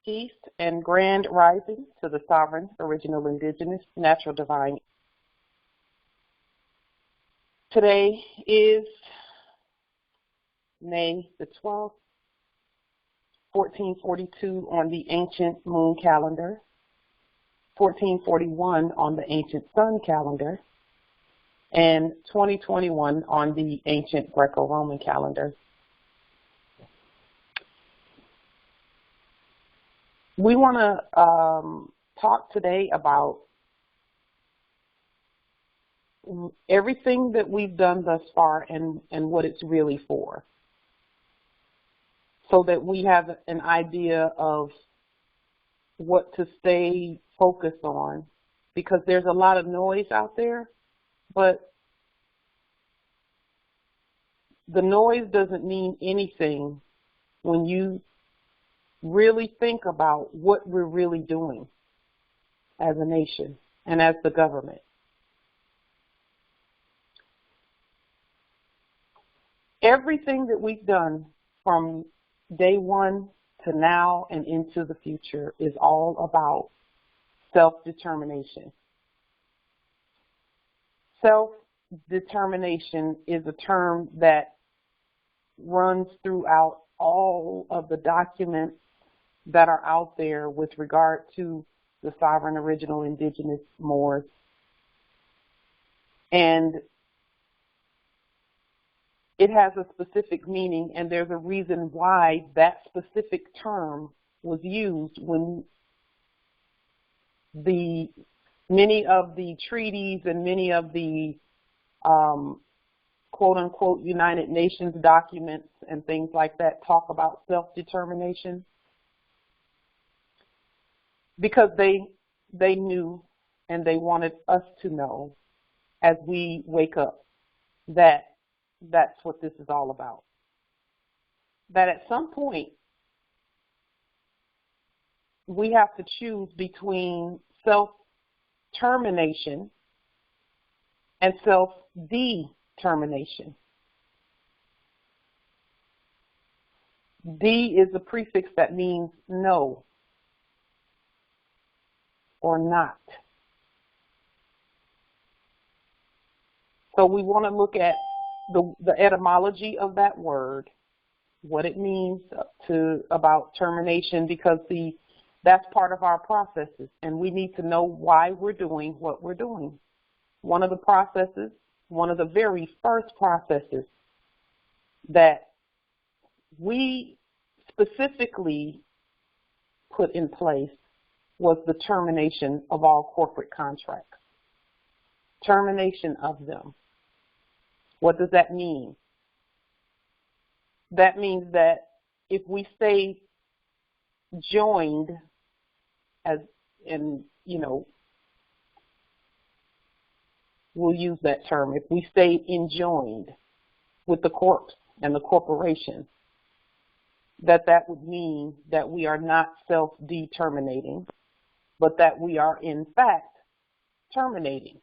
Peace and grand rising to the sovereign, original, indigenous, natural, divine. Today is May the 12th, 1442 on the ancient moon calendar, 1441 on the ancient sun calendar, and 2021 on the ancient Greco-Roman calendar. We want to talk today about everything that we've done thus far and what it's really for, so that we have an idea of what to stay focused on, because there's a lot of noise out there, but the noise doesn't mean anything when you really think about what we're really doing as a nation and as the government. Everything that we've done from day one to now and into the future is all about self-determination. Self-determination is a term that runs throughout all of the documents that are out there with regard to the sovereign, original, indigenous Moors. And it has a specific meaning, and there's a reason why that specific term was used when many of the treaties and many of the quote-unquote United Nations documents and things like that talk about self-determination, because they knew and they wanted us to know as we wake up that that's what this is all about. That at some point we have to choose between self-termination and self-determination. D is a prefix that means no or not. So we want to look at the etymology of that word, what it means about termination, because that's part of our processes, and we need to know why we're doing what we're doing. One of the very first processes that we specifically put in place was the termination of all corporate contracts. Termination of them. What does that mean? That means that if we stay joined, we'll use that term, if we stay enjoined with the corpse and the corporation, that would mean that we are not self-determinating, but that we are in fact terminating.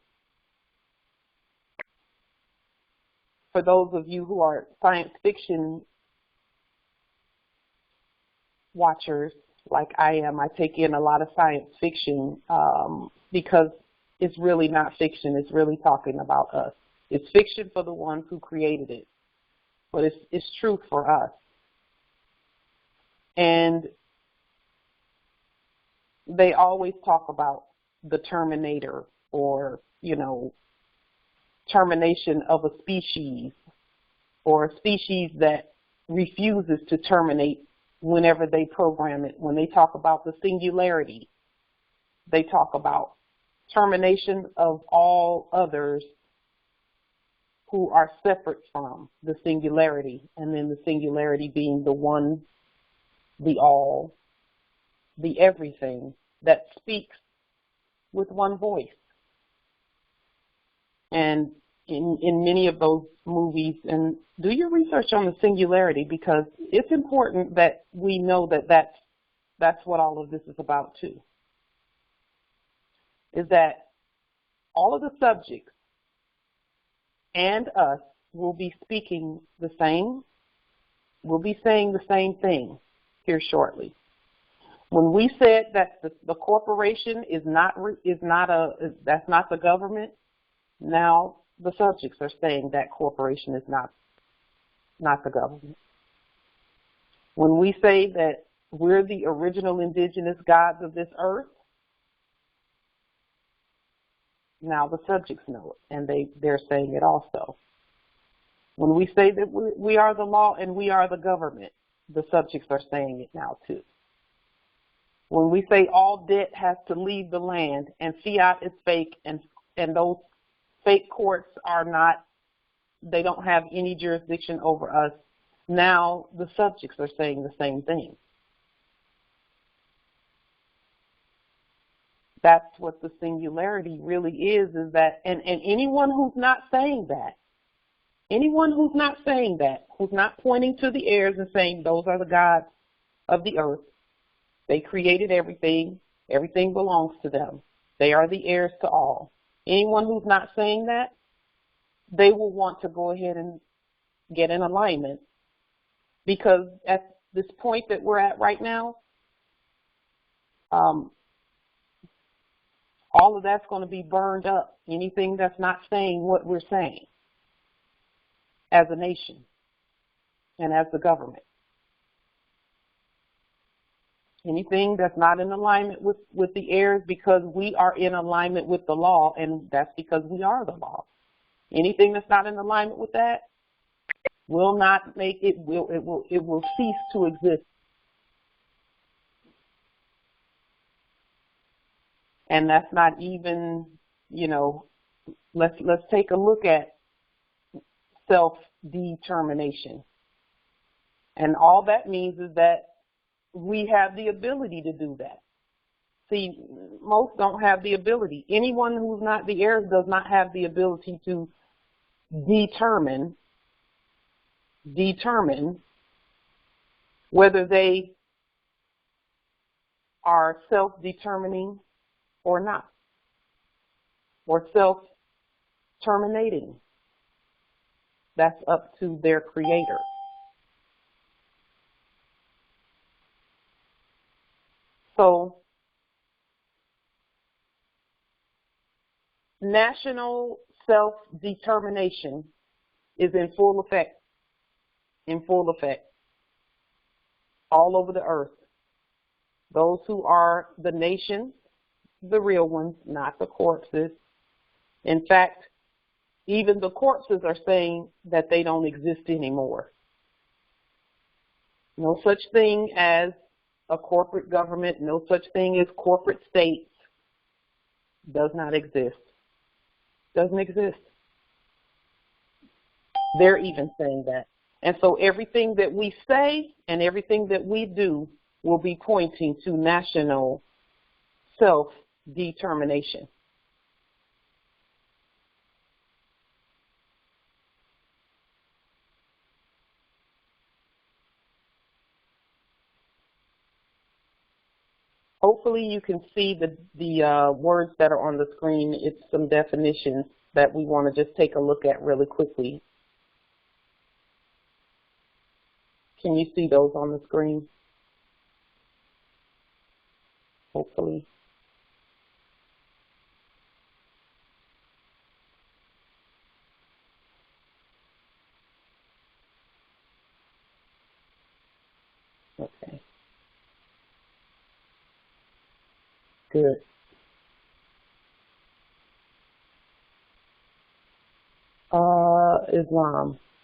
For those of you who are science fiction watchers like I am, I take in a lot of science fiction because it's really not fiction, it's really talking about us. It's fiction for the ones who created it, but it's truth for us. And they always talk about the terminator, or, termination of a species, or a species that refuses to terminate whenever they program it. When they talk about the singularity, they talk about termination of all others who are separate from the singularity, and then the singularity being the one, the all, the everything that speaks with one voice. And in many of those movies, and do your research on the singularity, because it's important that we know that that's what all of this is about too. Is that all of the subjects and us will be speaking the same, we'll be saying the same thing here shortly. When we said that the corporation is not that's not the government, now the subjects are saying that corporation is not the government. When we say that we're the original indigenous gods of this earth, now the subjects know it, and they're saying it also. When we say that we are the law and we are the government, the subjects are saying it now too. When we say all debt has to leave the land and fiat is fake and those fake courts are not, they don't have any jurisdiction over us, now the subjects are saying the same thing. That's what the singularity really is that, and anyone who's not saying that, who's not pointing to the heirs and saying those are the gods of the earth, they created everything, everything belongs to them, they are the heirs to all. Anyone who's not saying that, they will want to go ahead and get in alignment, because at this point that we're at right now, all of that's going to be burned up. Anything that's not saying what we're saying as a nation and as the government. Anything that's not in alignment with the heirs, because we are in alignment with the law, and that's because we are the law. Anything that's not in alignment with that will not make it will cease to exist. And that's not even, let's take a look at self-determination. And all that means is that we have the ability to do that. See, most don't have the ability. Anyone who's not the heirs does not have the ability to determine whether they are self-determining or not, or self-terminating. That's up to their creator. So, national self-determination is in full effect, all over the earth. Those who are the nations, the real ones, not the corpses. In fact, even the corpses are saying that they don't exist anymore. No such thing as a corporate government, no such thing as corporate states does not exist. Doesn't exist. They're even saying that. And so everything that we say and everything that we do will be pointing to national self-determination. Hopefully you can see the words that are on the screen. It's some definitions that we want to just take a look at really quickly. Can you see those on the screen? Hopefully. Okay. Good.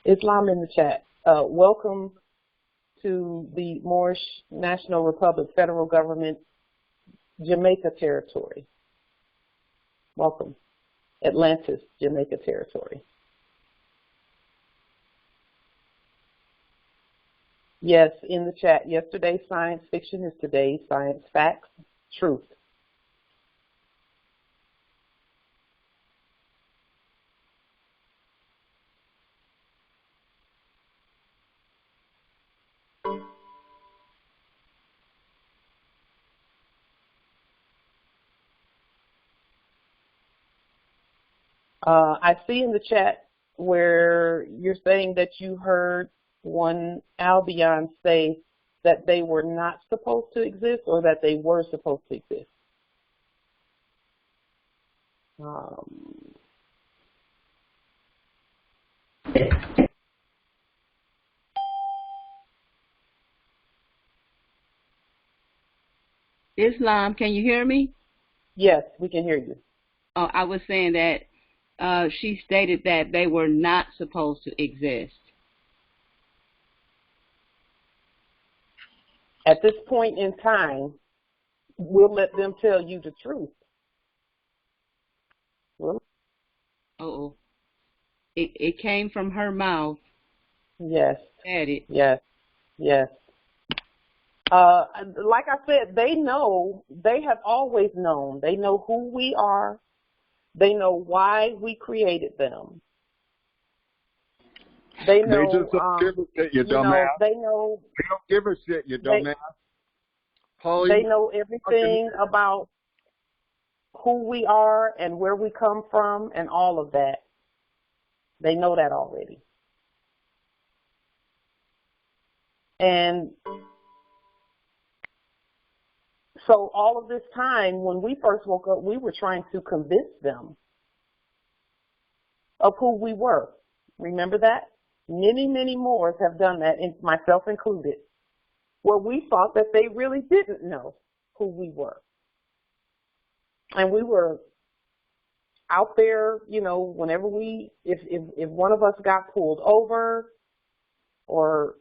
Islam in the chat. Welcome to the Moorishe National Republic Federal Government, Jamaica Territory. Welcome. Atlantis, Jamaica Territory. Yes, in the chat. Yesterday's science fiction is today's science facts, truth. I see in the chat where you're saying that you heard one Albion say that they were not supposed to exist or that they were supposed to exist? Islam, can you hear me? Yes, we can hear you. Oh, I was saying that she stated that they were not supposed to exist. At this point in time, we'll let them tell you the truth. Well, Uh-oh. It came from her mouth. yes. Said it. Yes. Yes. Like I said, they know, they have always known. They know who we are. They know why we created them. They know, they just don't give a shit, you know, dumbass. they know. They don't give a shit, you dumbass. They know everything about who we are and where we come from and all of that. They know that already. And so all of this time, when we first woke up, we were trying to convince them of who we were. Remember that? Many, many more have done that, and myself included, where we thought that they really didn't know who we were. And we were out there, you know, whenever if one of us got pulled over or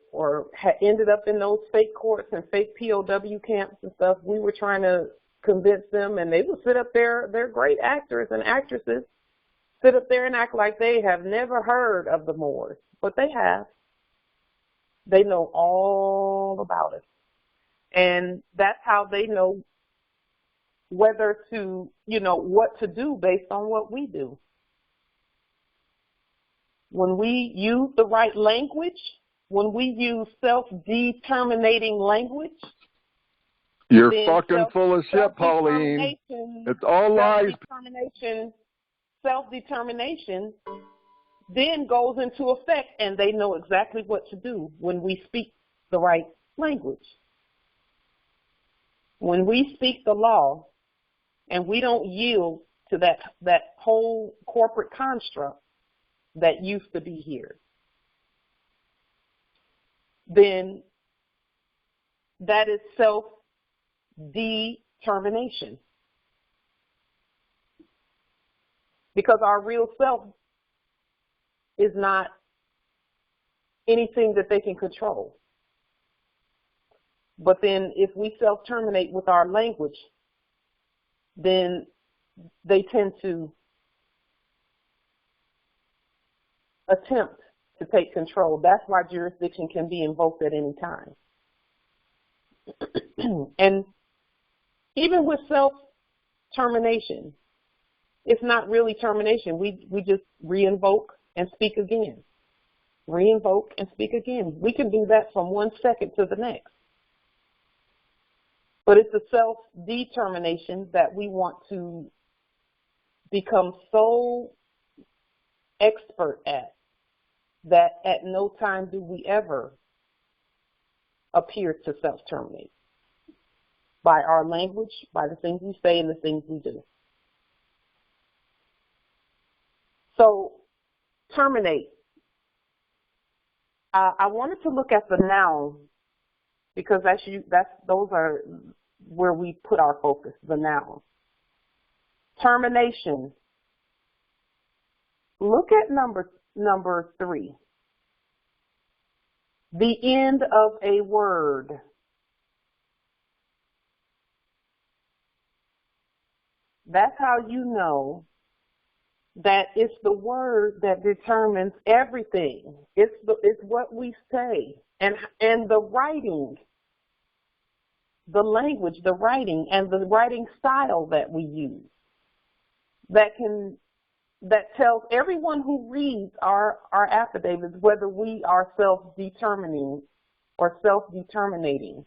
had ended up in those fake courts and fake POW camps and stuff, we were trying to convince them, and they would sit up there, they're great actors and actresses, sit up there and act like they have never heard of the Moors, but they have. They know all about us. And that's how they know whether to, you know, what to do based on what we do. When we use the right language, when we use self-determinating language, you're fucking full of shit, Pauline. It's all lies. Self-determination then goes into effect, and they know exactly what to do when we speak the right language. When we speak the law and we don't yield to that whole corporate construct that used to be here, then that is self-determination. Because our real self is not anything that they can control. But then if we self-terminate with our language, then they tend to attempt to take control. That's why jurisdiction can be invoked at any time. And even with self-termination, it's not really termination. We just re-invoke and speak again. Re-invoke and speak again. We can do that from 1 second to the next. But it's a self-determination that we want to become so expert at that at no time do we ever appear to self-terminate by our language, by the things we say and the things we do. So, terminate. I wanted to look at the noun because those are where we put our focus, the noun. Termination. Look at number 3. The end of a word. That's how you know that it's the word that determines everything. It's what we say and the writing, the language, the writing, and the writing style that we use. That tells everyone who reads our affidavits whether we are self-determining or self-determinating.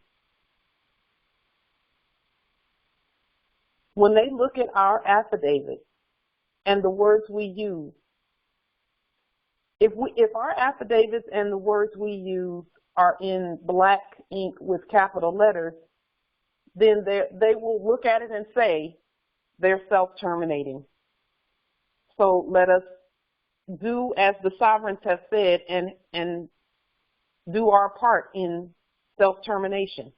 When they look at our affidavit and the words we use, If our affidavits and the words we use are in black ink with capital letters, then they will look at it and say they're self-terminating. So let us do as the sovereigns have said and do our part in self-termination.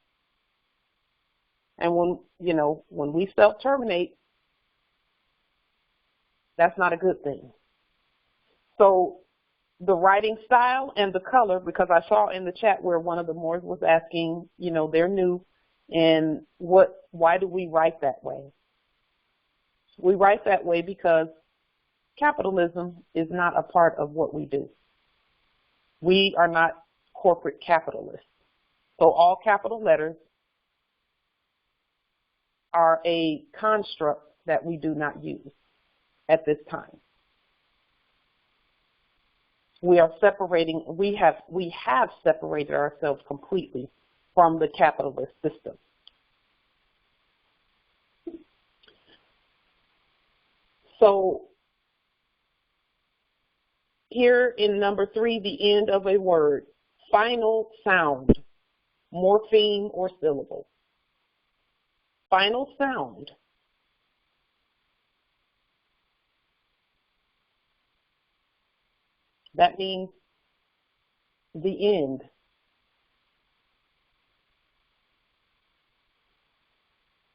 And when we self-terminate, that's not a good thing. So the writing style and the color, because I saw in the chat where one of the Moors was asking, they're new, and why do we write that way? We write that way because capitalism is not a part of what we do. We are not corporate capitalists. So all capital letters are a construct that we do not use at this time. We have separated ourselves completely from the capitalist system. So here in number 3, the end of a word, final sound, morpheme or syllable. Final sound. That means the end.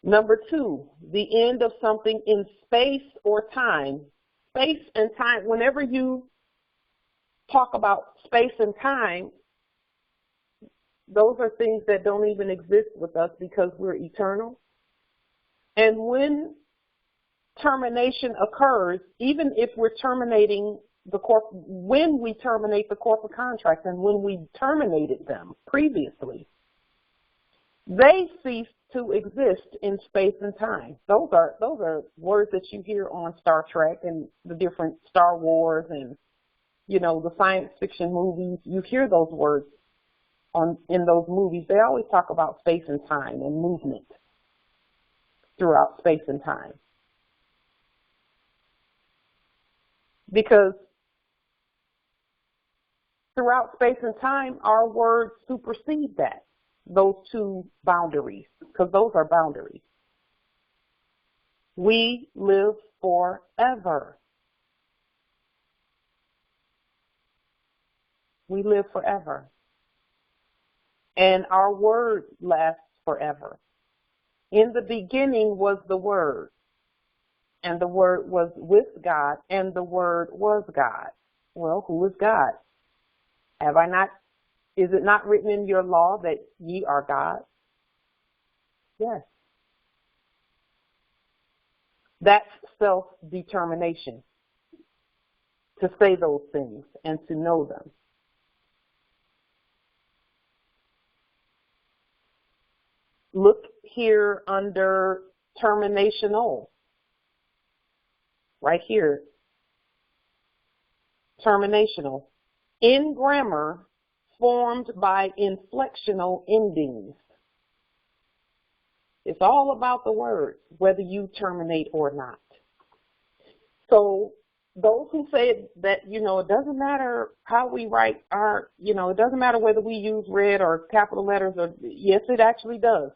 Number 2, the end of something in space or time. Space and time, whenever you talk about space and time, those are things that don't even exist with us because we're eternal. And when termination occurs, even if we're terminating when we terminate the corporate contract and when we terminated them previously, they cease to exist in space and time. Those are words that you hear on Star Trek and the different Star Wars and the science fiction movies. You hear those words in those movies. They always talk about space and time and movement throughout space and time. Because throughout space and time, our words supersede those two boundaries, because those are boundaries. We live forever. We live forever. And our word lasts forever. In the beginning was the Word, and the Word was with God, and the Word was God. Well, who is God? Is it not written in your law that ye are God? Yes. That's self-determination, to say those things and to know them. Look here under terminational, right here, terminational. In grammar, formed by inflectional endings. It's all about the words, whether you terminate or not. So those who say that, it doesn't matter how we write our, it doesn't matter whether we use red or capital letters, or yes, it actually does.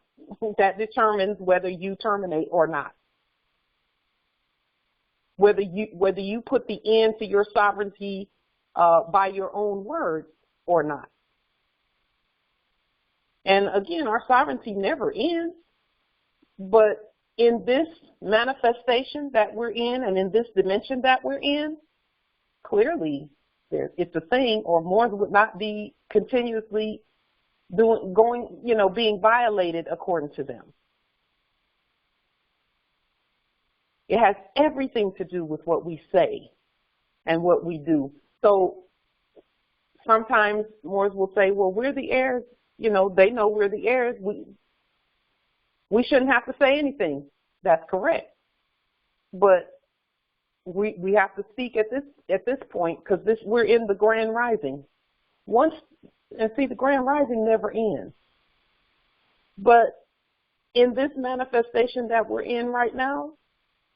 That determines whether you terminate or not. Whether you put the end to your sovereignty by your own words or not. And again, our sovereignty never ends, but in this manifestation that we're in and in this dimension that we're in, clearly it's a thing, or more would not be continuously being violated according to them. It has everything to do with what we say and what we do. So sometimes Moors will say, well, we're the heirs. They know we're the heirs. We shouldn't have to say anything. That's correct. But we have to speak at this point, because we're in the grand rising. The grand rising never ends. But in this manifestation that we're in right now,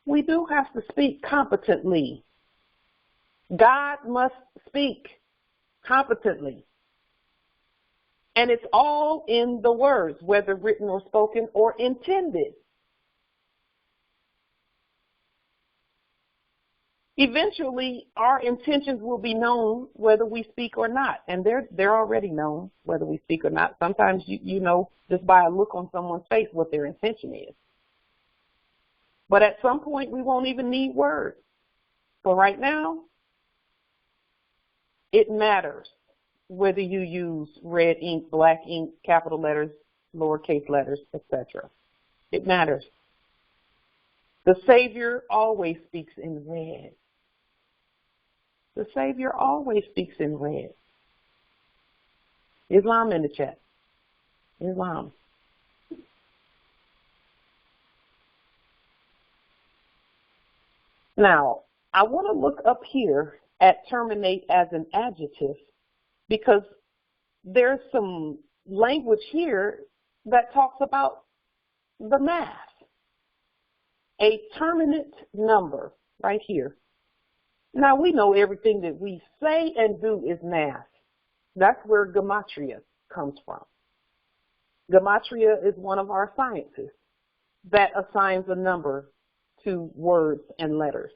we do have to speak competently. God must speak competently. And it's all in the words, whether written or spoken or intended. Eventually, our intentions will be known whether we speak or not. And they're already known whether we speak or not. Sometimes you know just by a look on someone's face what their intention is. But at some point, we won't even need words. But right now, it matters whether you use red ink, black ink, capital letters, lowercase letters, etc. It matters. The Savior always speaks in red. The Savior always speaks in red. Islam in the chat. Islam. Now, I want to look up here at terminate as an adjective because there's some language here that talks about the math. A terminate number right here. Now, we know everything that we say and do is math. That's where gematria comes from. Gematria is one of our sciences that assigns a number to words and letters.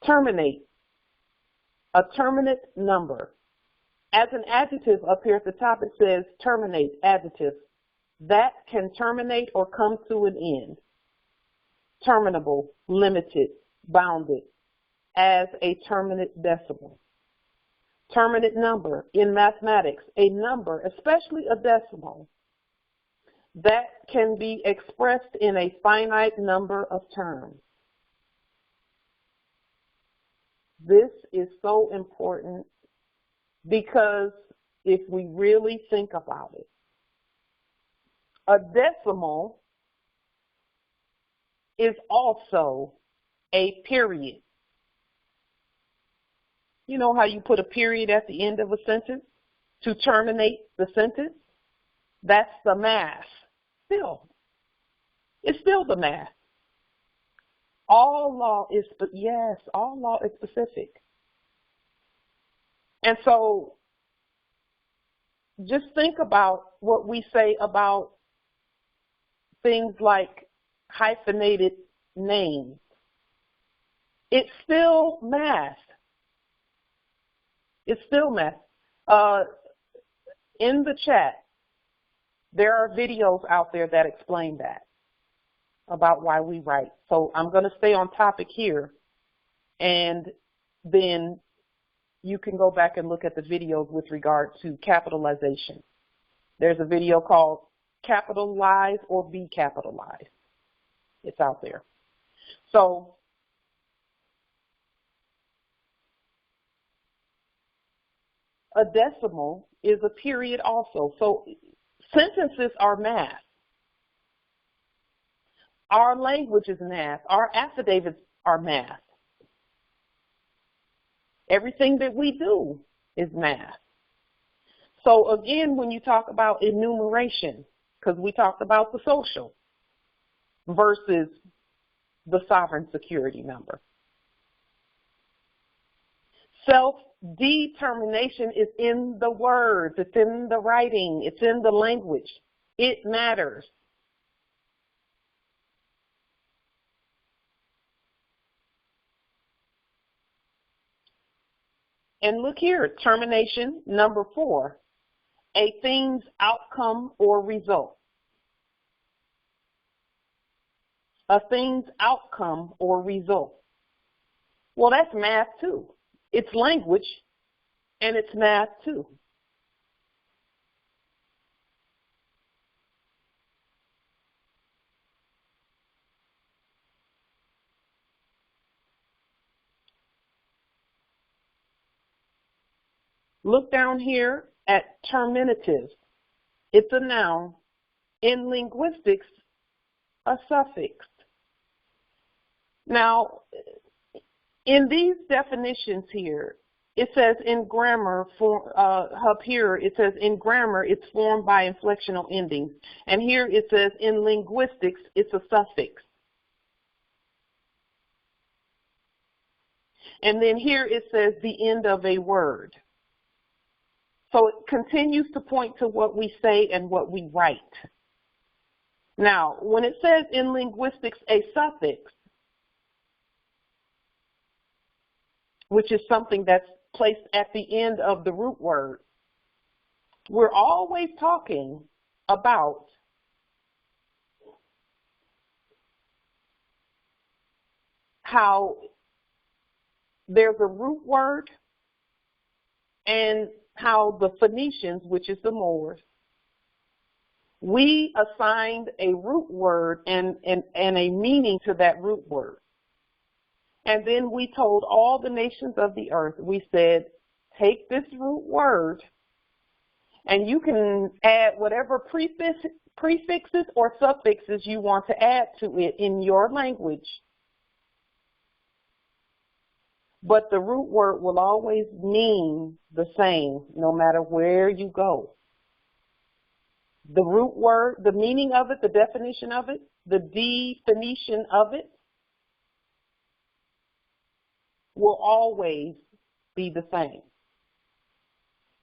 Terminate, a terminate number. As an adjective up here at the top, it says terminate, adjective, that can terminate or come to an end. Terminable, limited, bounded, as a terminate decimal. Terminate number, in mathematics, a number, especially a decimal, that can be expressed in a finite number of terms. This is so important because if we really think about it, a decimal is also a period. You know how you put a period at the end of a sentence to terminate the sentence? That's the math. Still, it's still the math. All law is, yes, all law is specific. And so just think about what we say about things like hyphenated names. It's still math. It's still math. In the chat, there are videos out there that explain that, about why we write. So I'm going to stay on topic here, and then you can go back and look at the videos with regard to capitalization. There's a video called Capitalize or Be Capitalized. It's out there. So a decimal is a period also. So sentences are math. Our language is math. Our affidavits are math. Everything that we do is math. So again, when you talk about enumeration, because we talked about the social versus the sovereign security number. Self-determination is in the words, it's in the writing, it's in the language. It matters. And look here, termination, number 4, a thing's outcome or result. A thing's outcome or result. Well, that's math too. It's language and it's math too. Look down here at terminative. It's a noun. In linguistics, a suffix. Now, in these definitions here, It says in grammar, up here, it says in grammar, it's formed by inflectional endings. And here it says in linguistics, it's a suffix. And then here it says the end of a word. So it continues to point to what we say and what we write. Now, when it says in linguistics a suffix, which is something that's placed at the end of the root word, we're always talking about how there's a root word and how the Phoenicians, which is the Moors, we assigned a root word and a meaning to that root word. And then we told all the nations of the earth, we said, take this root word and you can add whatever prefixes or suffixes you want to add to it in your language. But the root word will always mean the same no matter where you go. The root word, the meaning of it, the definition of it, the definition of it will always be the same.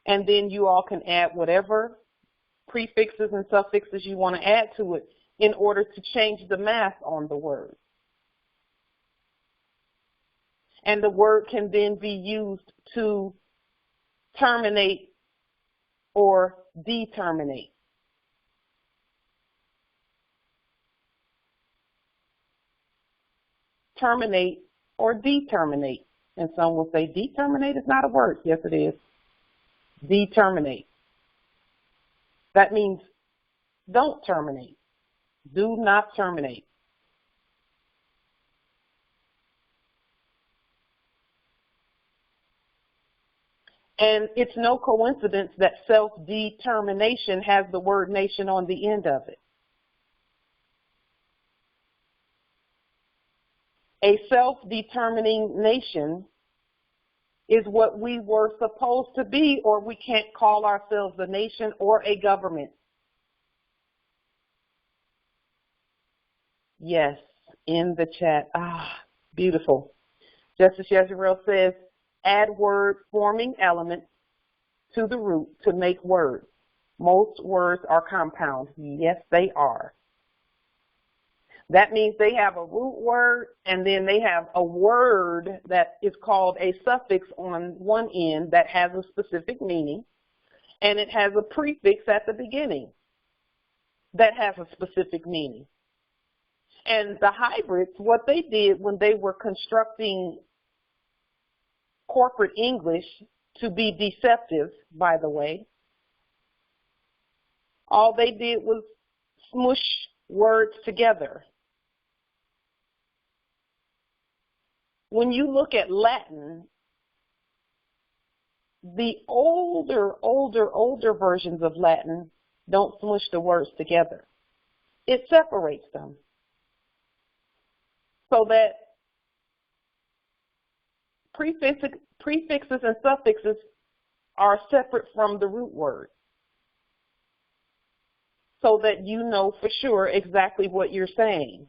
And then you all can add whatever prefixes and suffixes you want to add to it in order to change the math on the word. And the word can then be used to terminate or determinate. Terminate or determinate. And some will say determinate is not a word. Yes, it is. Determinate. That means don't terminate. Do not terminate. And it's no coincidence that self-determination has the word nation on the end of it. A self-determining nation is what we were supposed to be, or we can't call ourselves a nation or a government. Yes, in the chat. Beautiful. Justice Yezreel says, add word forming elements to the root to make words. Most words are compound. Yes, they are. That means they have a root word and then they have a word that is called a suffix on one end that has a specific meaning, and it has a prefix at the beginning that has a specific meaning. And the hybrids, what they did when they were constructing corporate English to be deceptive, by the way, all they did was smush words together. When you look at Latin, the older versions of Latin don't smush the words together. It separates them so that prefixes and suffixes are separate from the root word, so that you know for sure exactly what you're saying,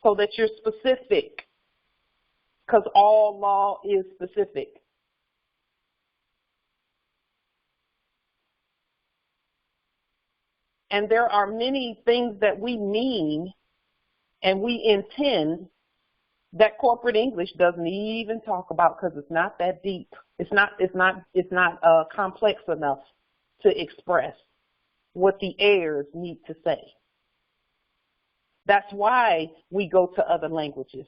so that you're specific, because all law is specific. And there are many things that we mean and we intend that corporate English doesn't even talk about, because it's not that deep. It's not complex enough to express what the heirs need to say. That's why we go to other languages.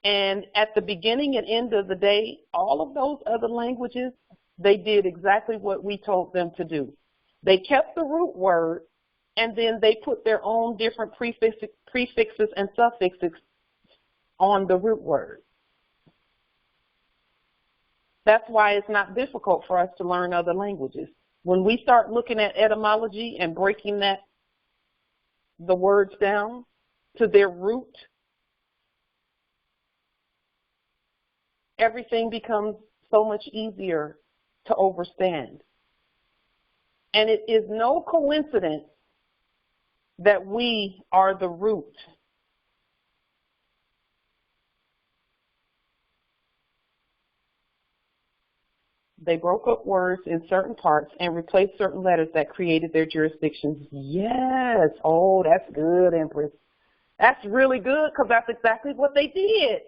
And at the beginning and end of the day, all of those other languages, they did exactly what we told them to do. They kept the root word, and then they put their own different prefixes and suffixes on the root word. That's why it's not difficult for us to learn other languages. When we start looking at etymology and breaking the words down to their root, everything becomes so much easier to understand. And it is no coincidence that we are the root. They broke up words in certain parts and replaced certain letters that created their jurisdictions. Yes. Oh, that's good, Empress. That's really good, because that's exactly what they did.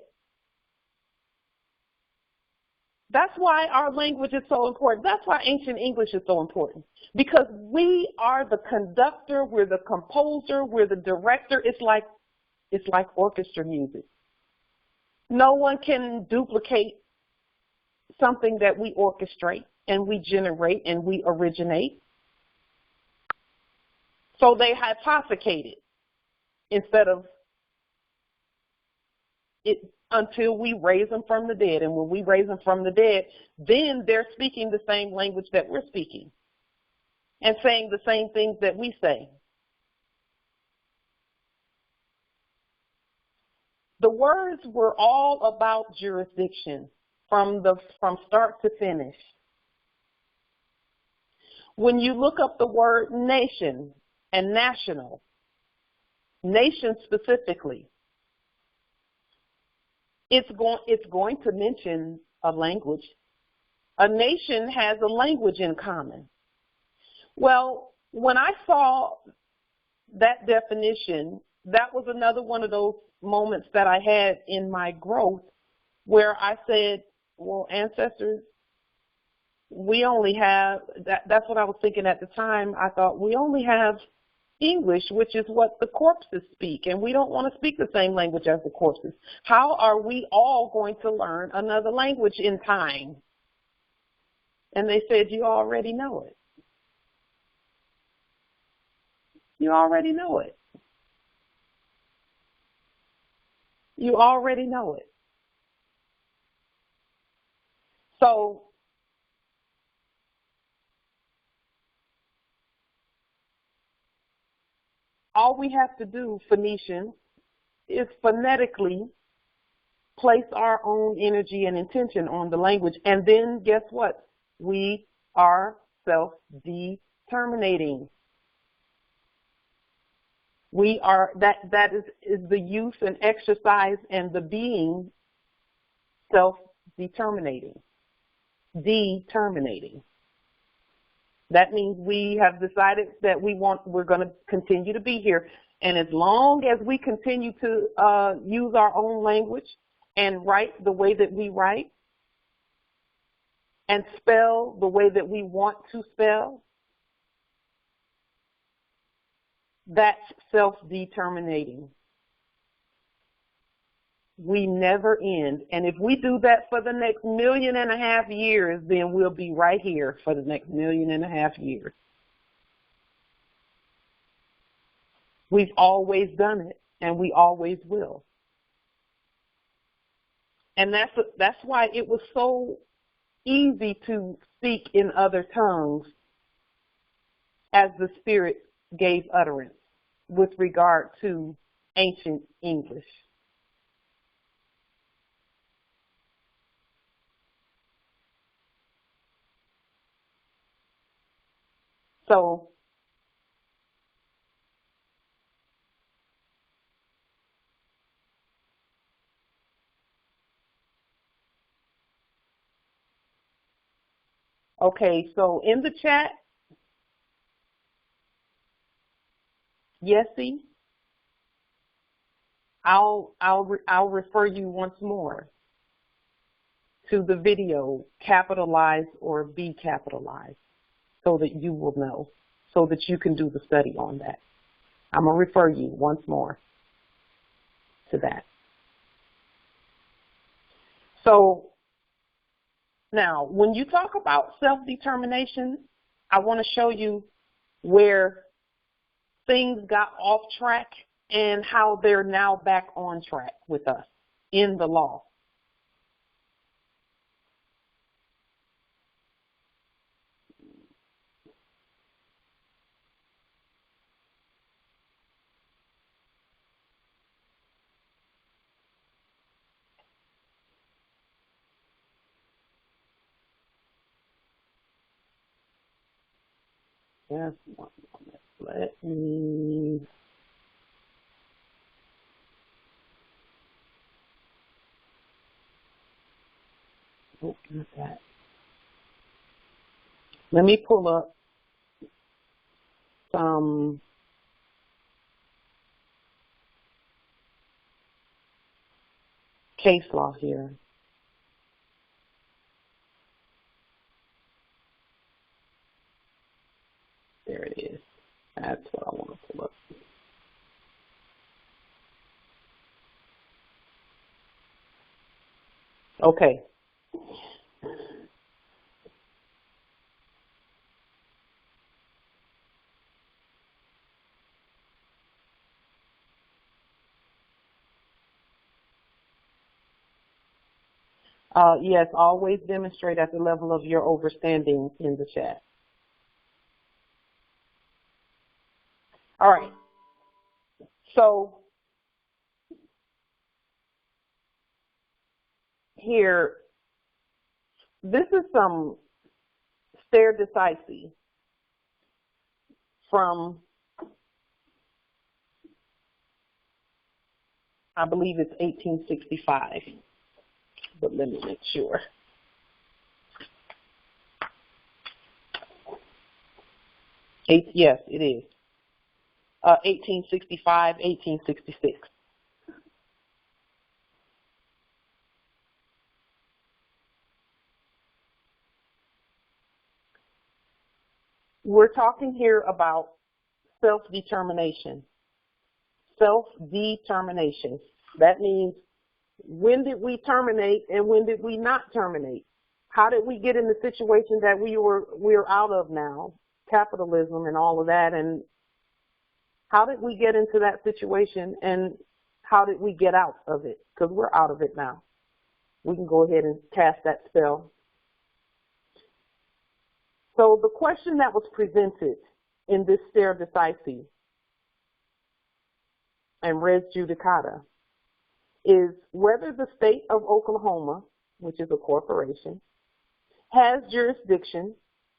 That's why our language is so important. That's why ancient English is so important. Because we are the conductor, we're the composer, we're the director. It's like orchestra music. No one can duplicate something that we orchestrate and we generate and we originate. So they hypothecated instead of it until we raise them from the dead. And when we raise them from the dead, then they're speaking the same language that we're speaking and saying the same things that we say. The words were all about jurisdiction from start to finish. When you look up the word nation and national, nation specifically, it's going to mention a language. A nation has a language in common. Well, when I saw that definition, that was another one of those moments that I had in my growth where I said, well, ancestors, we only have, that's what I was thinking at the time. I thought we only have English, which is what the corpses speak, and we don't want to speak the same language as the corpses. How are we all going to learn another language in time? And they said, you already know it. You already know it. You already know it. So all we have to do, Phoenician, is phonetically place our own energy and intention on the language. And then guess what? We are self-determinating. We are, that is the use and exercise and the being self-determinating. Determinating. That means we have decided that we're going to continue to be here. And as long as we continue to use our own language and write the way that we write and spell the way that we want to spell, that's self-determinating. We never end. And if we do that for the next 1.5 million years, then we'll be right here for the next 1.5 million years. We've always done it, and we always will. And that's why it was so easy to speak in other tongues as the Spirit gave utterance with regard to ancient English. So okay, so in the chat, Yessie, I'll refer you once more to the video, capitalize or be capitalized, so that you will know, so that you can do the study on that. I'm going to refer you once more to that. So now, when you talk about self-determination, I want to show you where things got off track and how they're now back on track with us in the law. Just one moment. Let me. Oh, not that. Let me pull up some case law here. There it is. That's what I want to pull up. Okay. Yes, always demonstrate at the level of your overstanding in the chat. All right. So here, this is some stare decisis from, I believe it's 1865, but let me make sure. Yes, it is. 1865, 1866. We're talking here about self-determination. Self-determination. That means, when did we terminate and when did we not terminate? How did we get in the situation that we're out of now? Capitalism and all of that, and how did we get into that situation and how did we get out of it? Because we're out of it now. We can go ahead and cast that spell. So the question that was presented in this stare decisis and res judicata is whether the state of Oklahoma, which is a corporation, has jurisdiction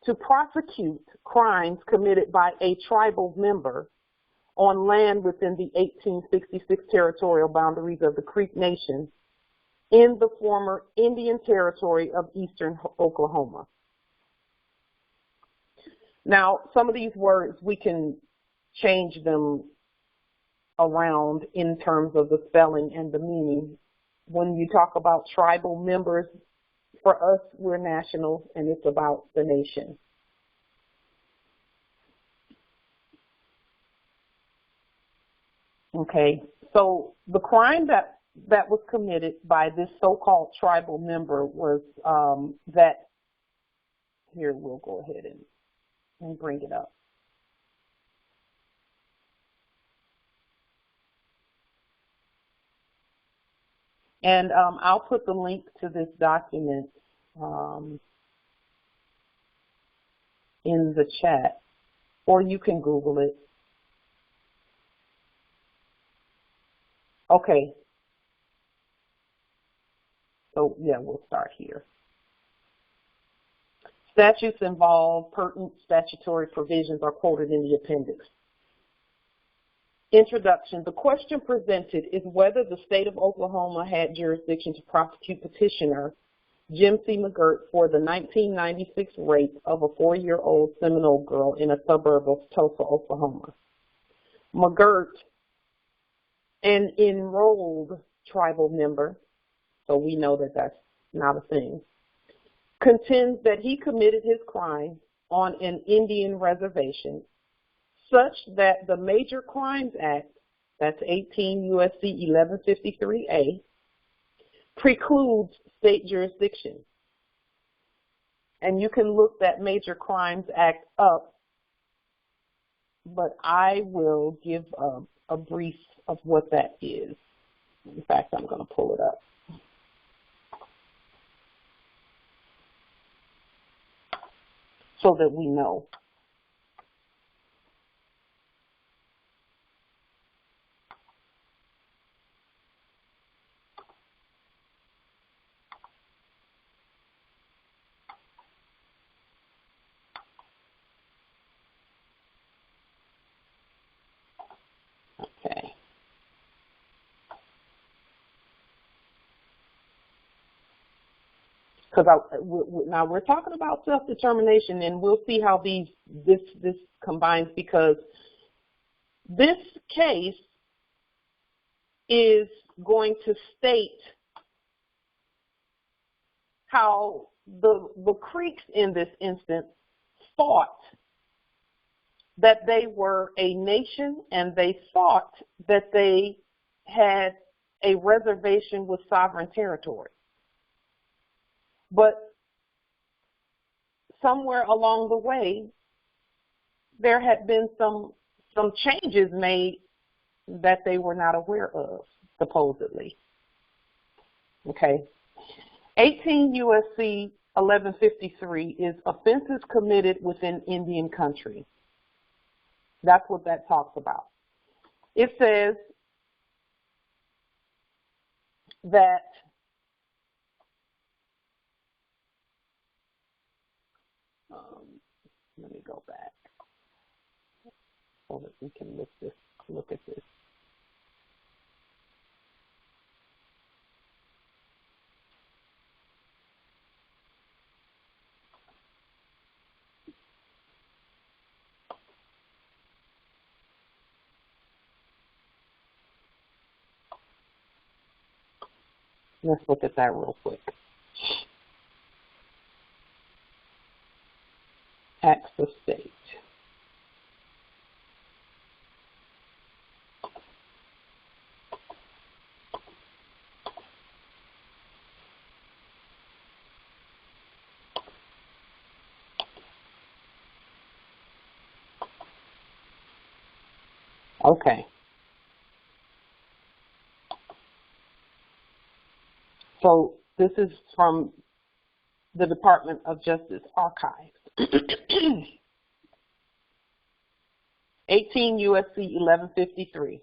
to prosecute crimes committed by a tribal member on land within the 1866 territorial boundaries of the Creek Nation in the former Indian Territory of eastern Oklahoma. Now, some of these words, we can change them around in terms of the spelling and the meaning. When you talk about tribal members, for us, we're nationals, and it's about the nation. Okay, so the crime that was committed by this so-called tribal member was that, here we'll go ahead and bring it up. And I'll put the link to this document in the chat, or you can Google it. Okay. So, yeah, we'll start here. Statutes involved, pertinent statutory provisions are quoted in the appendix. Introduction. The question presented is whether the state of Oklahoma had jurisdiction to prosecute petitioner Jim C. McGirt for the 1996 rape of a 4-year-old Seminole girl in a suburb of Tulsa, Oklahoma. McGirt, an enrolled tribal member, so we know that that's not a thing, contends that he committed his crime on an Indian reservation such that the Major Crimes Act, that's 18 U.S.C. 1153A, precludes state jurisdiction. And you can look that Major Crimes Act up, but I will give a brief of what that is. In fact, I'm going to pull it up. So that we know. because now we're talking about self-determination, and we'll see how this combines, because this case is going to state how the Creeks in this instance thought that they were a nation, and they thought that they had a reservation with sovereign territory. But somewhere along the way, there had been some changes made that they were not aware of, supposedly. Okay. 18 U.S.C. 1153 is offenses committed within Indian country. That's what that talks about. It says that let me go back so that we can look at this. Let's look at that real quick. Acts of state. Okay. So this is from the Department of Justice Archives. 18 U.S.C. 1153.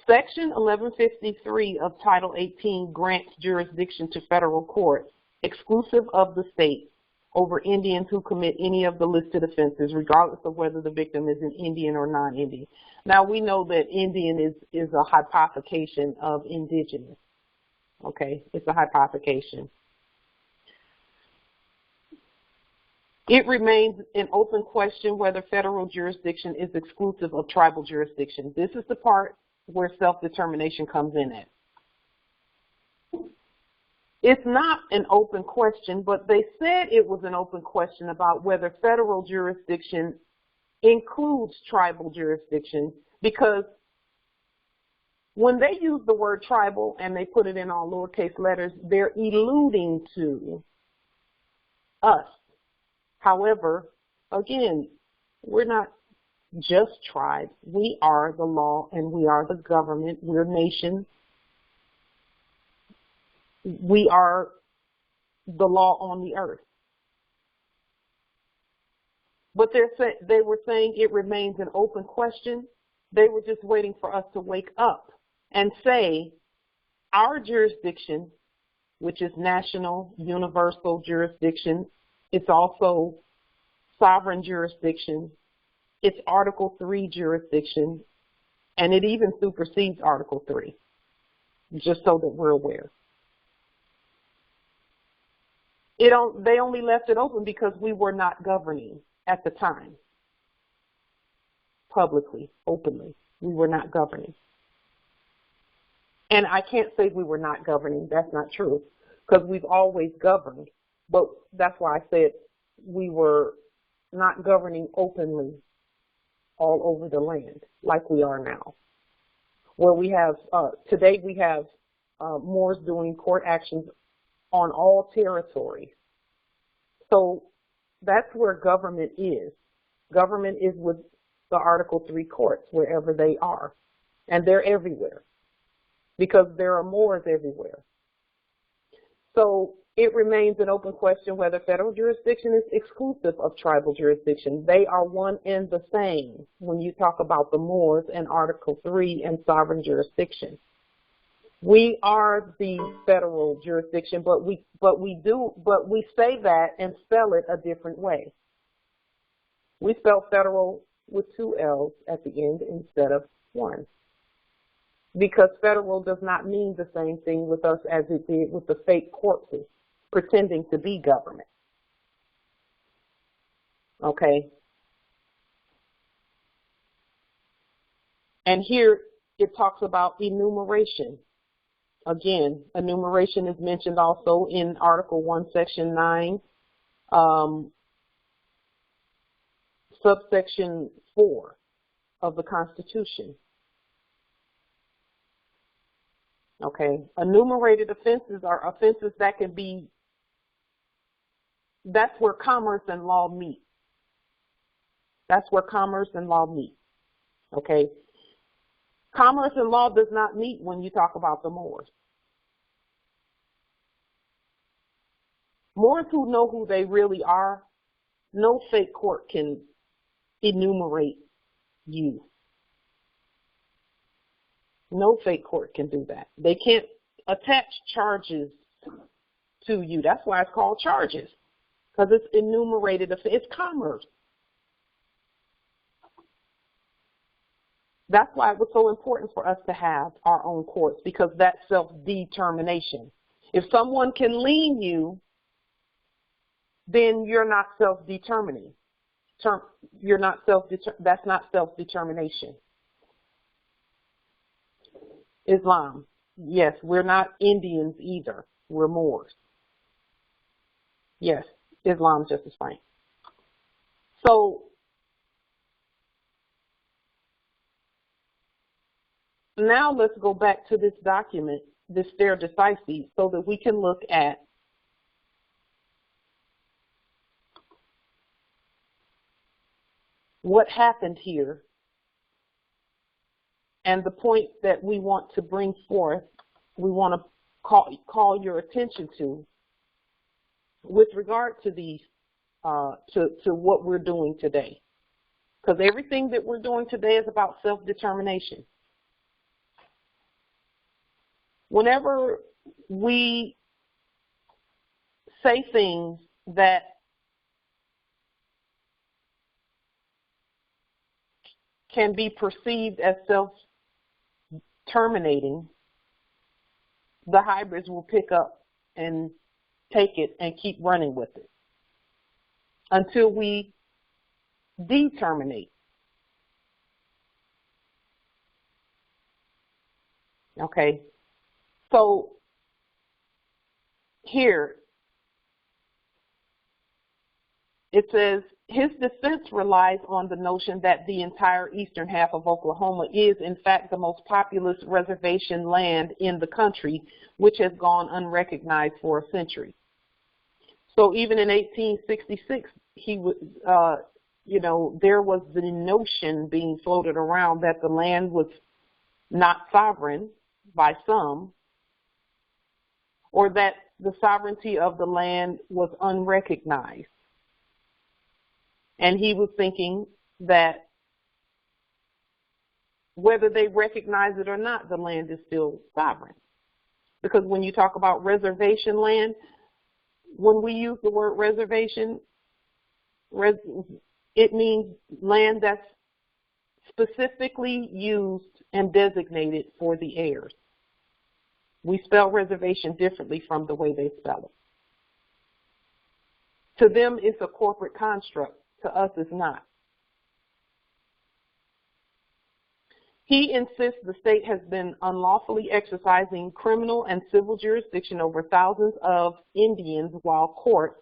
Section 1153 of Title 18 grants jurisdiction to federal courts, exclusive of the state, over Indians who commit any of the listed offenses, regardless of whether the victim is an Indian or non-Indian. Now, we know that Indian is a hypothecation of indigenous. Okay, it's a hypothecation. It remains an open question whether federal jurisdiction is exclusive of tribal jurisdiction. This is the part where self-determination comes in at. It's not an open question, but they said it was an open question about whether federal jurisdiction includes tribal jurisdiction, because when they use the word tribal and they put it in all lowercase letters, they're alluding to us. However, again, we're not just tribes. We are the law and we are the government. We're nations. We are the law on the earth. But they were saying it remains an open question. They were just waiting for us to wake up and say our jurisdiction, which is national, universal jurisdiction, it's also sovereign jurisdiction, it's Article 3 jurisdiction, and it even supersedes Article 3, just so that we're aware. They only left it open because we were not governing at the time. Publicly, openly, we were not governing. And I can't say we were not governing. That's not true, because we've always governed. But that's why I said we were not governing openly all over the land like we are now. Where we have, today we have Moors doing court actions on all territories. So that's where government is. Government is with the Article 3 courts, wherever they are. And they're everywhere, because there are Moors everywhere. So it remains an open question whether federal jurisdiction is exclusive of tribal jurisdiction. They are one and the same when you talk about the Moors and Article 3 and sovereign jurisdiction. We are the federal jurisdiction, but we say that and spell it a different way. We spell federal with 2 L's at the end instead of 1. Because federal does not mean the same thing with us as it did with the fake corpses. pretending to be government. Okay? And here it talks about enumeration. Again, enumeration is mentioned also in Article 1, Section 9, subsection 4 of the Constitution. Okay, enumerated offenses are offenses that can be, that's where commerce and law meet. That's where commerce and law meet. Okay, commerce and law does not meet when you talk about the Moors. Moors who know who they really are, no fake court can enumerate you. No fake court can do that. They can't attach charges to you. That's why it's called charges, because it's enumerated. It's commerce. That's why it was so important for us to have our own courts, because that's self-determination. If someone can lien you, then you're not self-determining. You're not that's not self-determination. Islam. Yes, we're not Indians either. We're Moors. Yes, Islam just as fine. So now let's go back to this document, this stare decisis, so that we can look at what happened here and the point that we want to bring forth, we want to call your attention to with regard to these, to what we're doing today. Because everything that we're doing today is about self-determination. Whenever we say things that can be perceived as self-terminating, the hybrids will pick up and take it and keep running with it until we determinate. Okay, so here it says, his defense relies on the notion that the entire eastern half of Oklahoma is, in fact, the most populous reservation land in the country, which has gone unrecognized for a century. So even in 1866, there was the notion being floated around that the land was not sovereign by some, or that the sovereignty of the land was unrecognized. And he was thinking that whether they recognize it or not, the land is still sovereign. Because when you talk about reservation land, when we use the word reservation, it means land that's specifically used and designated for the heirs. We spell reservation differently from the way they spell it. To them, it's a corporate construct. To us, it's not. He insists the state has been unlawfully exercising criminal and civil jurisdiction over thousands of Indians, while courts,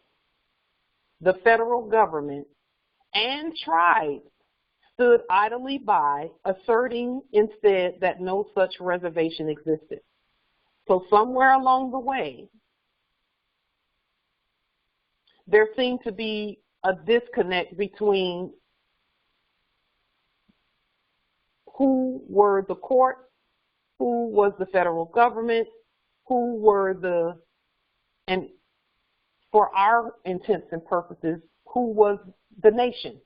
the federal government, and tribes stood idly by, asserting instead that no such reservation existed. So somewhere along the way, there seemed to be a disconnect between who were the courts, who was the federal government, who were and for our intents and purposes, who was the nation.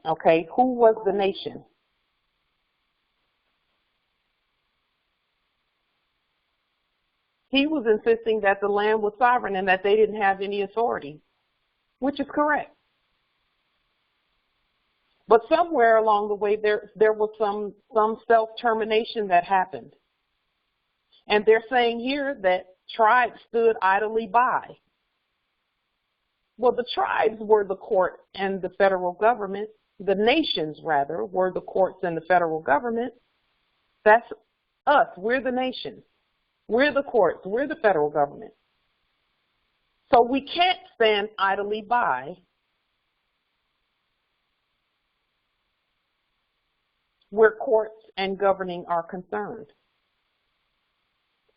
Okay, who was the nation? He was insisting that the land was sovereign and that they didn't have any authority, which is correct. But somewhere along the way, there was some self-termination that happened. And they're saying here that tribes stood idly by. Well, the tribes were the court and the federal government. The nations, rather, were the courts and the federal government. That's us. We're the nations. We're the courts. We're the federal government. So we can't stand idly by where courts and governing are concerned.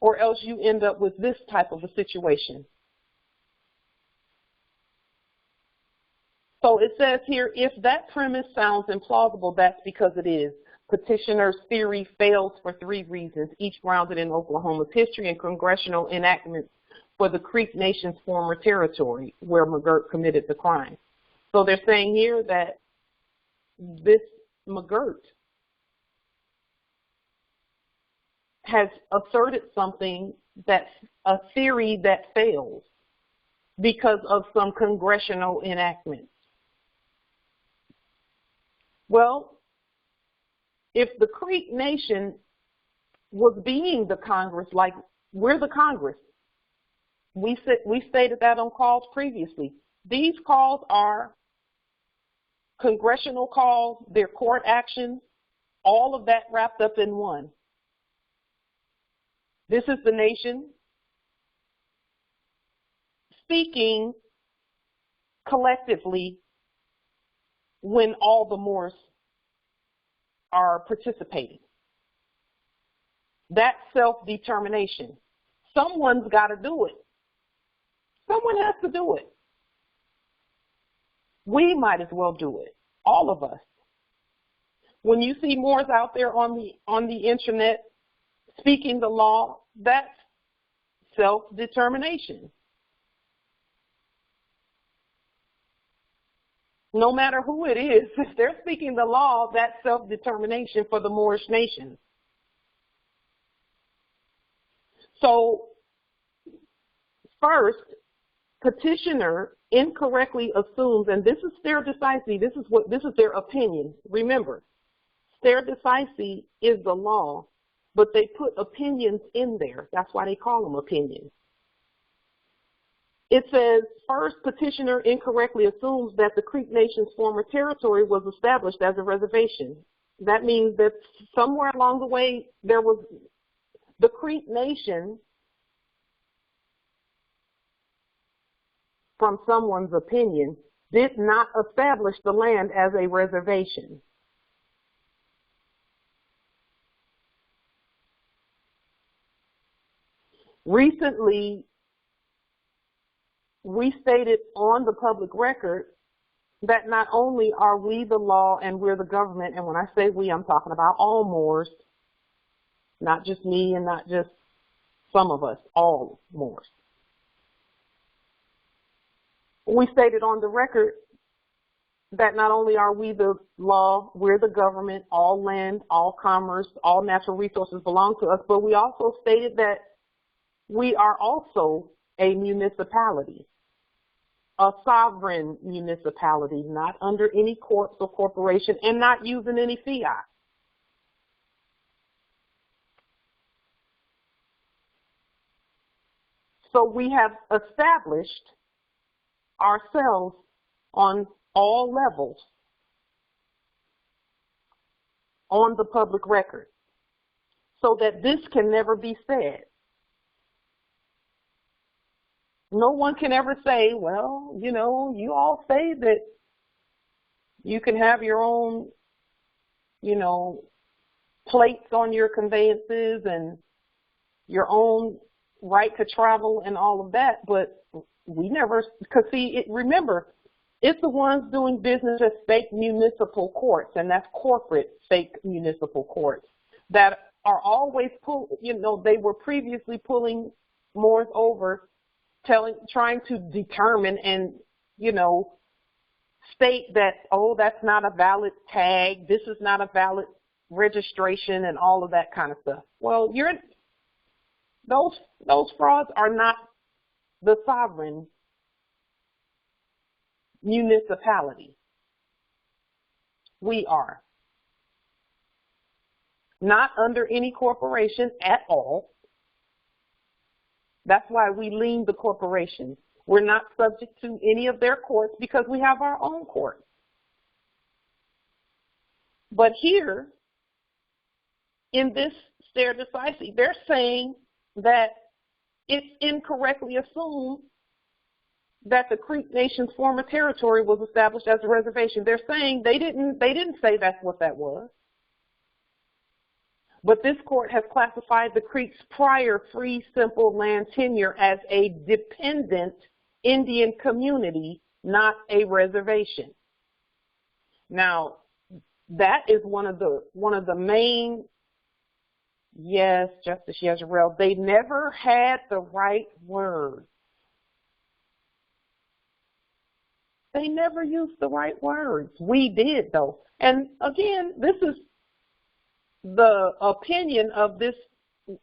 Or else you end up with this type of a situation. So it says here, if that premise sounds implausible, that's because it is. Petitioner's theory fails for 3 reasons, each grounded in Oklahoma's history and congressional enactments for the Creek Nation's former territory where McGirt committed the crime. So they're saying here that this McGirt has asserted something that's a theory that fails because of some congressional enactment. Well, if the Creek Nation was being the Congress, like we're the Congress, we stated that on calls previously. These calls are congressional calls, they're court actions, all of that wrapped up in one. This is the nation speaking collectively when all the Moors are participating. That's self-determination. Someone's got to do it. Someone has to do it. We might as well do it, all of us. When you see Moors out there on the internet speaking the law, that's self-determination. No matter who it is, if they're speaking the law, that's self-determination for the Moorish nation. So, first, petitioner incorrectly assumes, and this is stare decisis, this is their opinion. Remember, stare decisis is the law, but they put opinions in there. That's why they call them opinions. It says, first, petitioner incorrectly assumes that the Creek Nation's former territory was established as a reservation. That means that somewhere along the way, there was the Creek Nation, from someone's opinion, did not establish the land as a reservation. Recently, we stated on the public record that not only are we the law and we're the government, and when I say we, I'm talking about all Moors, not just me and not just some of us, all Moors. We stated on the record that not only are we the law, we're the government, all land, all commerce, all natural resources belong to us, but we also stated that we are also a municipality, a sovereign municipality, not under any corps or corporation and not using any fiat. So we have established ourselves on all levels on the public record so that this can never be said. No one can ever say, well, you know, you all say that you can have your own, you know, plates on your conveyances and your own right to travel and all of that, but we never, because see, remember, it's the ones doing business as fake municipal courts, and that's corporate fake municipal courts that are always they were previously pulling Moors over, trying to determine and, you know, state that, oh, that's not a valid tag, this is not a valid registration, and all of that kind of stuff. Well, those frauds are not the sovereign municipality. We are not under any corporation at all. That's why we lien the corporations. We're not subject to any of their courts because we have our own courts. But here, in this stare decisis, they're saying that it's incorrectly assumed that the Creek Nation's former territory was established as a reservation. They're saying they didn't say that's what that was. But this court has classified the Creek's prior free, simple land tenure as a dependent Indian community, not a reservation. Now, that is one of the main, yes, Justice Yezreel, they never had the right word. They never used the right words. We did, though. And again, this is the opinion of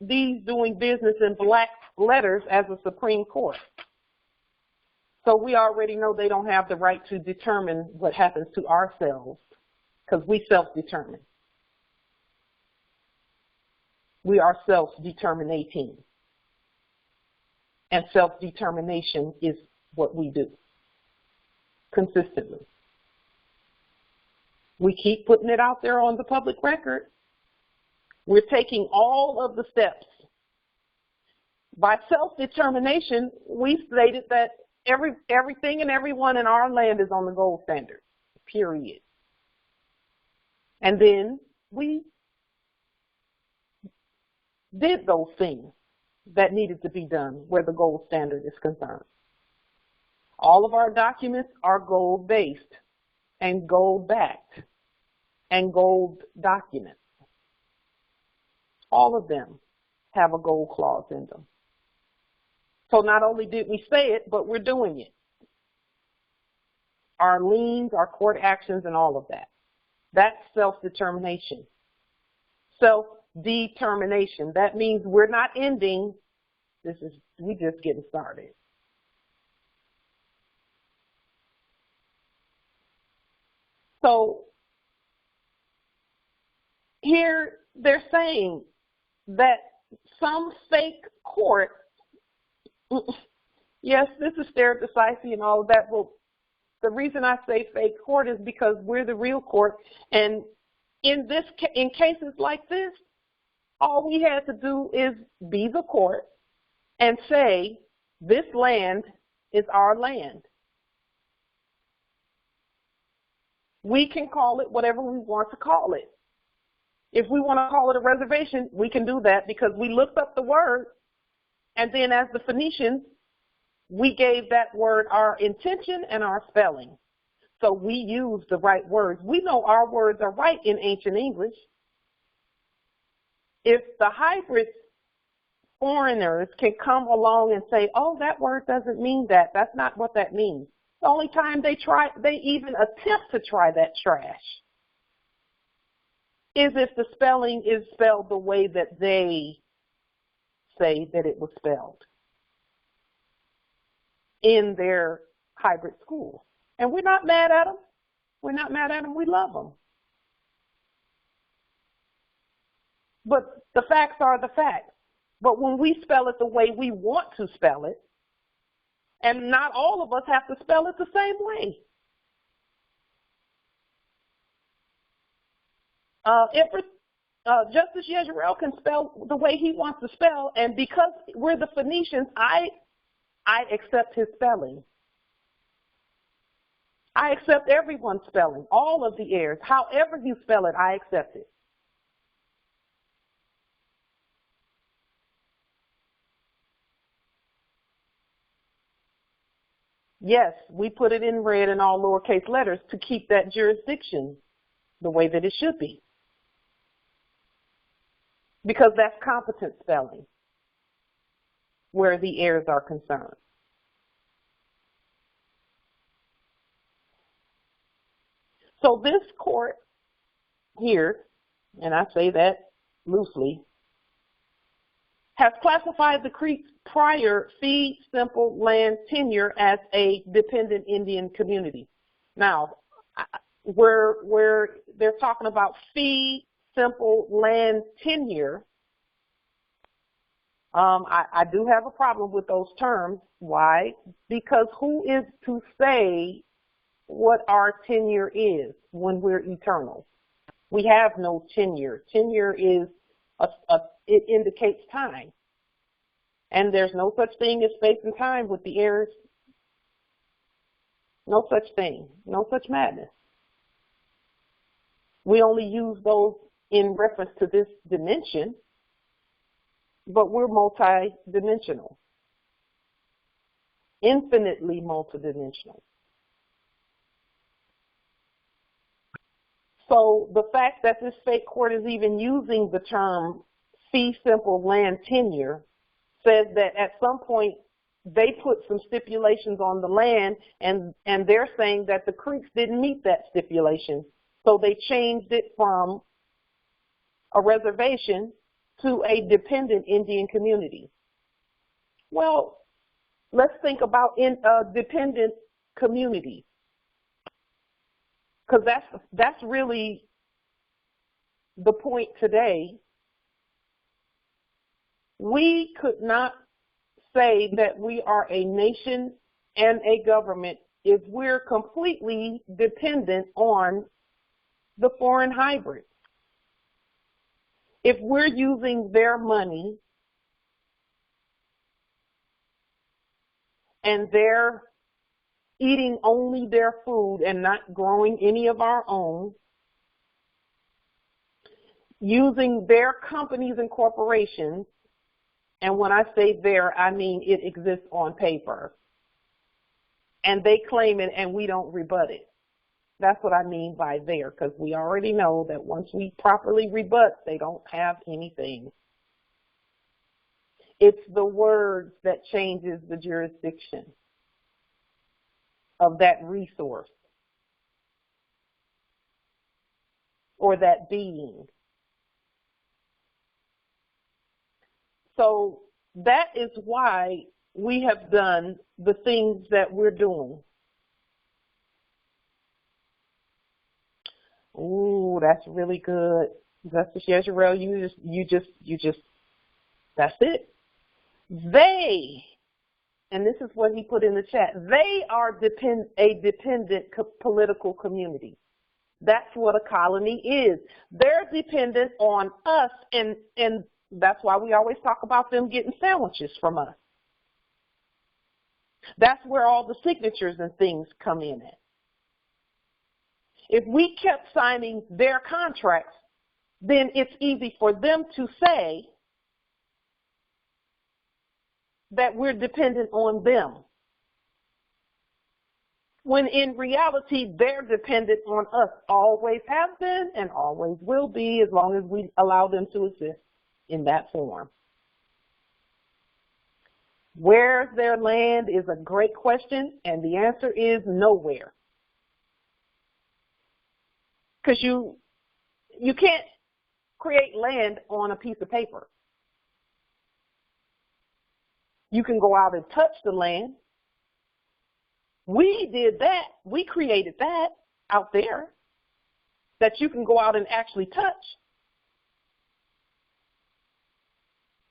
these doing business in black letters as a Supreme Court. So we already know they don't have the right to determine what happens to ourselves because we self-determine. We are self-determinating. And self-determination is what we do consistently. We keep putting it out there on the public record. We're taking all of the steps. By self-determination, we stated that everything and everyone in our land is on the gold standard, period. And then we did those things that needed to be done where the gold standard is concerned. All of our documents are gold-based and gold-backed and gold documents. All of them have a gold clause in them. So not only did we say it, but we're doing it. Our liens, our court actions, and all of that. That's self-determination. Self-determination. That means we're not ending. We just getting started. So here they're saying that some fake court, yes, this is stare decisis and all of that, but the reason I say fake court is because we're the real court, and in cases like this, all we had to do is be the court and say, this land is our land. We can call it whatever we want to call it. If we want to call it a reservation, we can do that because we looked up the word, and then as the Phoenicians, we gave that word our intention and our spelling. So we use the right words. We know our words are right in ancient English. If the hybrid foreigners can come along and say, oh, that word doesn't mean that, that's not what that means. The only time they even attempt to try that trash is if the spelling is spelled the way that they say that it was spelled in their hybrid schools. And we're not mad at them. We're not mad at them. We love them. But the facts are the facts. But when we spell it the way we want to spell it, and not all of us have to spell it the same way. Justice Yezreel can spell the way he wants to spell, and because we're the Phoenicians, I accept his spelling. I accept everyone's spelling, all of the heirs. However you spell it, I accept it. Yes, we put it in red and all lowercase letters to keep that jurisdiction the way that it should be. Because that's competent spelling where the heirs are concerned. So this court here, and I say that loosely, has classified the Creek's prior fee simple land tenure as a dependent Indian community. Now, where they're talking about fee simple land tenure, I do have a problem with those terms. Why? Because who is to say what our tenure is when we're eternal? We have no tenure. Tenure is it indicates time. And there's no such thing as space and time with the heirs. No such thing. No such madness. We only use those in reference to this dimension, but we're multidimensional. Infinitely multidimensional. So the fact that this fake court is even using the term fee simple land tenure says that at some point they put some stipulations on the land, and they're saying that the Creeks didn't meet that stipulation. So they changed it from a reservation to a dependent Indian community. Well, let's think about dependent community, because that's really the point today. We could not say that we are a nation and a government if we're completely dependent on the foreign hybrids. If we're using their money and they're eating only their food and not growing any of our own, using their companies and corporations, and when I say there, I mean it exists on paper, and they claim it and we don't rebut it. That's what I mean by there, because we already know that once we properly rebut, they don't have anything. It's the words that changes the jurisdiction of that resource or that being. So that is why we have done the things that we're doing. Ooh, that's really good. Justice Yezreel, you just, that's it. They, and this is what he put in the chat, they are a dependent political community. That's what a colony is. They're dependent on us, and that's why we always talk about them getting sandwiches from us. That's where all the signatures and things come in at. If we kept signing their contracts, then it's easy for them to say that we're dependent on them, when in reality they're dependent on us, always have been and always will be, as long as we allow them to exist in that form. Where's their land is a great question, and the answer is nowhere. Because you can't create land on a piece of paper. You can go out and touch the land. We did that. We created that out there, that you can go out and actually touch.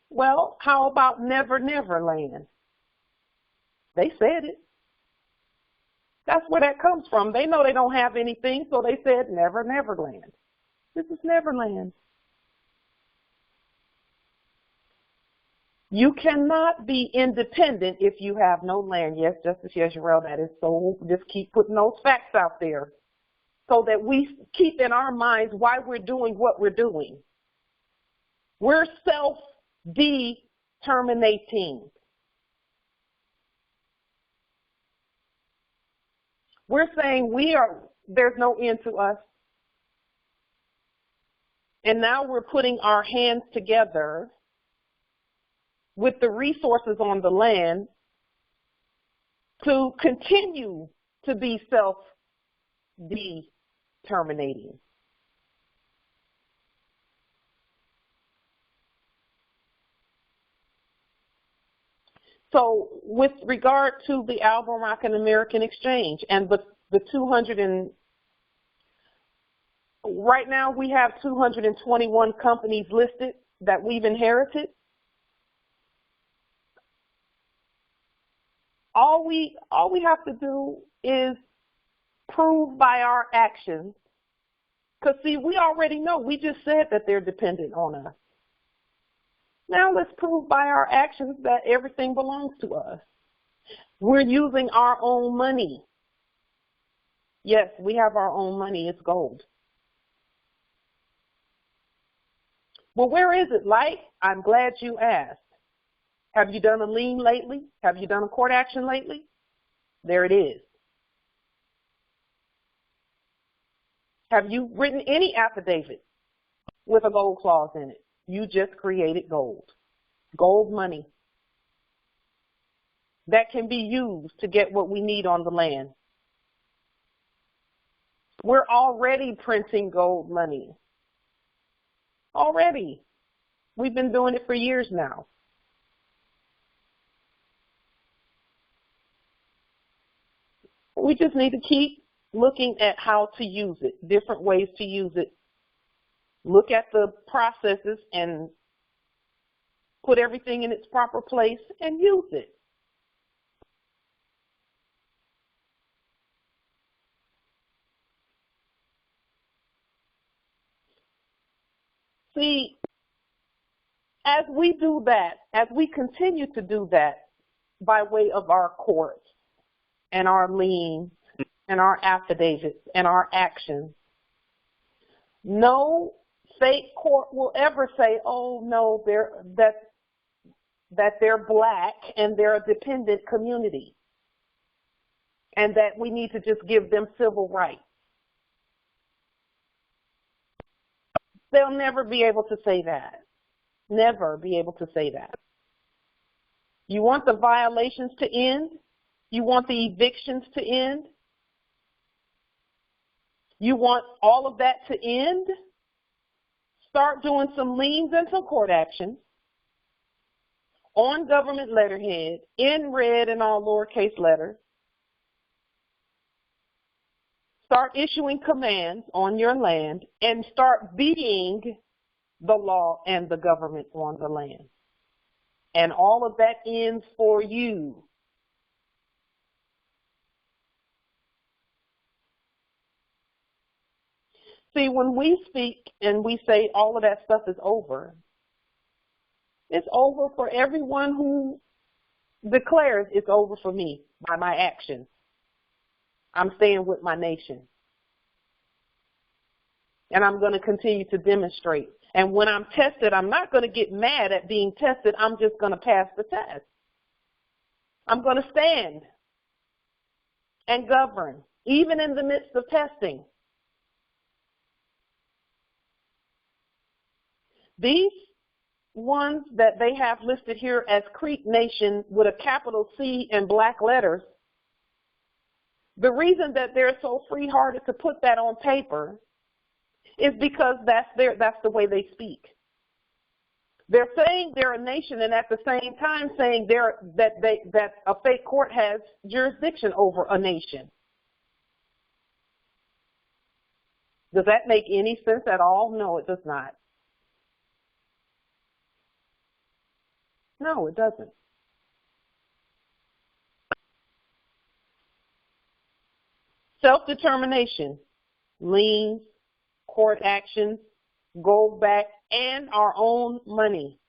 Well, how about Never Never Land? They said it. That's where that comes from. They know they don't have anything, so they said Never Never Land. This is Neverland. You cannot be independent if you have no land. Yes, Justice Yezreel, that is so. Just keep putting those facts out there so that we keep in our minds why we're doing what we're doing. We're self-determinating. We're saying there's no end to us. And now we're putting our hands together with the resources on the land to continue to be self-determinating. So with regard to the Alabama American Exchange and the 200 and right now we have 221 companies listed that we've inherited. we have to do is prove by our actions. Because, see, we already know. We just said that they're dependent on us. Now let's prove by our actions that everything belongs to us. We're using our own money. Yes, we have our own money. It's gold. Well, where is it, Light? I'm glad you asked. Have you done a lien lately? Have you done a court action lately? There it is. Have you written any affidavit with a gold clause in it? You just created gold. Gold money that can be used to get what we need on the land. We're already printing gold money. Already. We've been doing it for years now. We just need to keep looking at how to use it, different ways to use it. Look at the processes and put everything in its proper place and use it. See, as we do that, as we continue to do that by way of our courts and our liens and our affidavits and our actions, no state court will ever say, oh, no, that they're black and they're a dependent community and that we need to just give them civil rights. They'll never be able to say that. Never be able to say that. You want the violations to end? You want the evictions to end? You want all of that to end? Start doing some liens and some court actions on government letterhead, in red and all lowercase letters. Start issuing commands on your land and start being the law and the government on the land. And all of that ends for you. See, when we speak and we say all of that stuff is over, it's over for everyone who declares it's over for me by my actions. I'm staying with my nation. And I'm going to continue to demonstrate. And when I'm tested, I'm not going to get mad at being tested. I'm just going to pass the test. I'm going to stand and govern, even in the midst of testing. These ones that they have listed here as Creek Nation with a capital C in black letters, the reason that they're so free-hearted to put that on paper is because that's the way they speak. They're saying they're a nation and at the same time saying that a fake court has jurisdiction over a nation. Does that make any sense at all? No, it does not. No, it doesn't. Self-determination, liens, court actions, gold back, and our own money.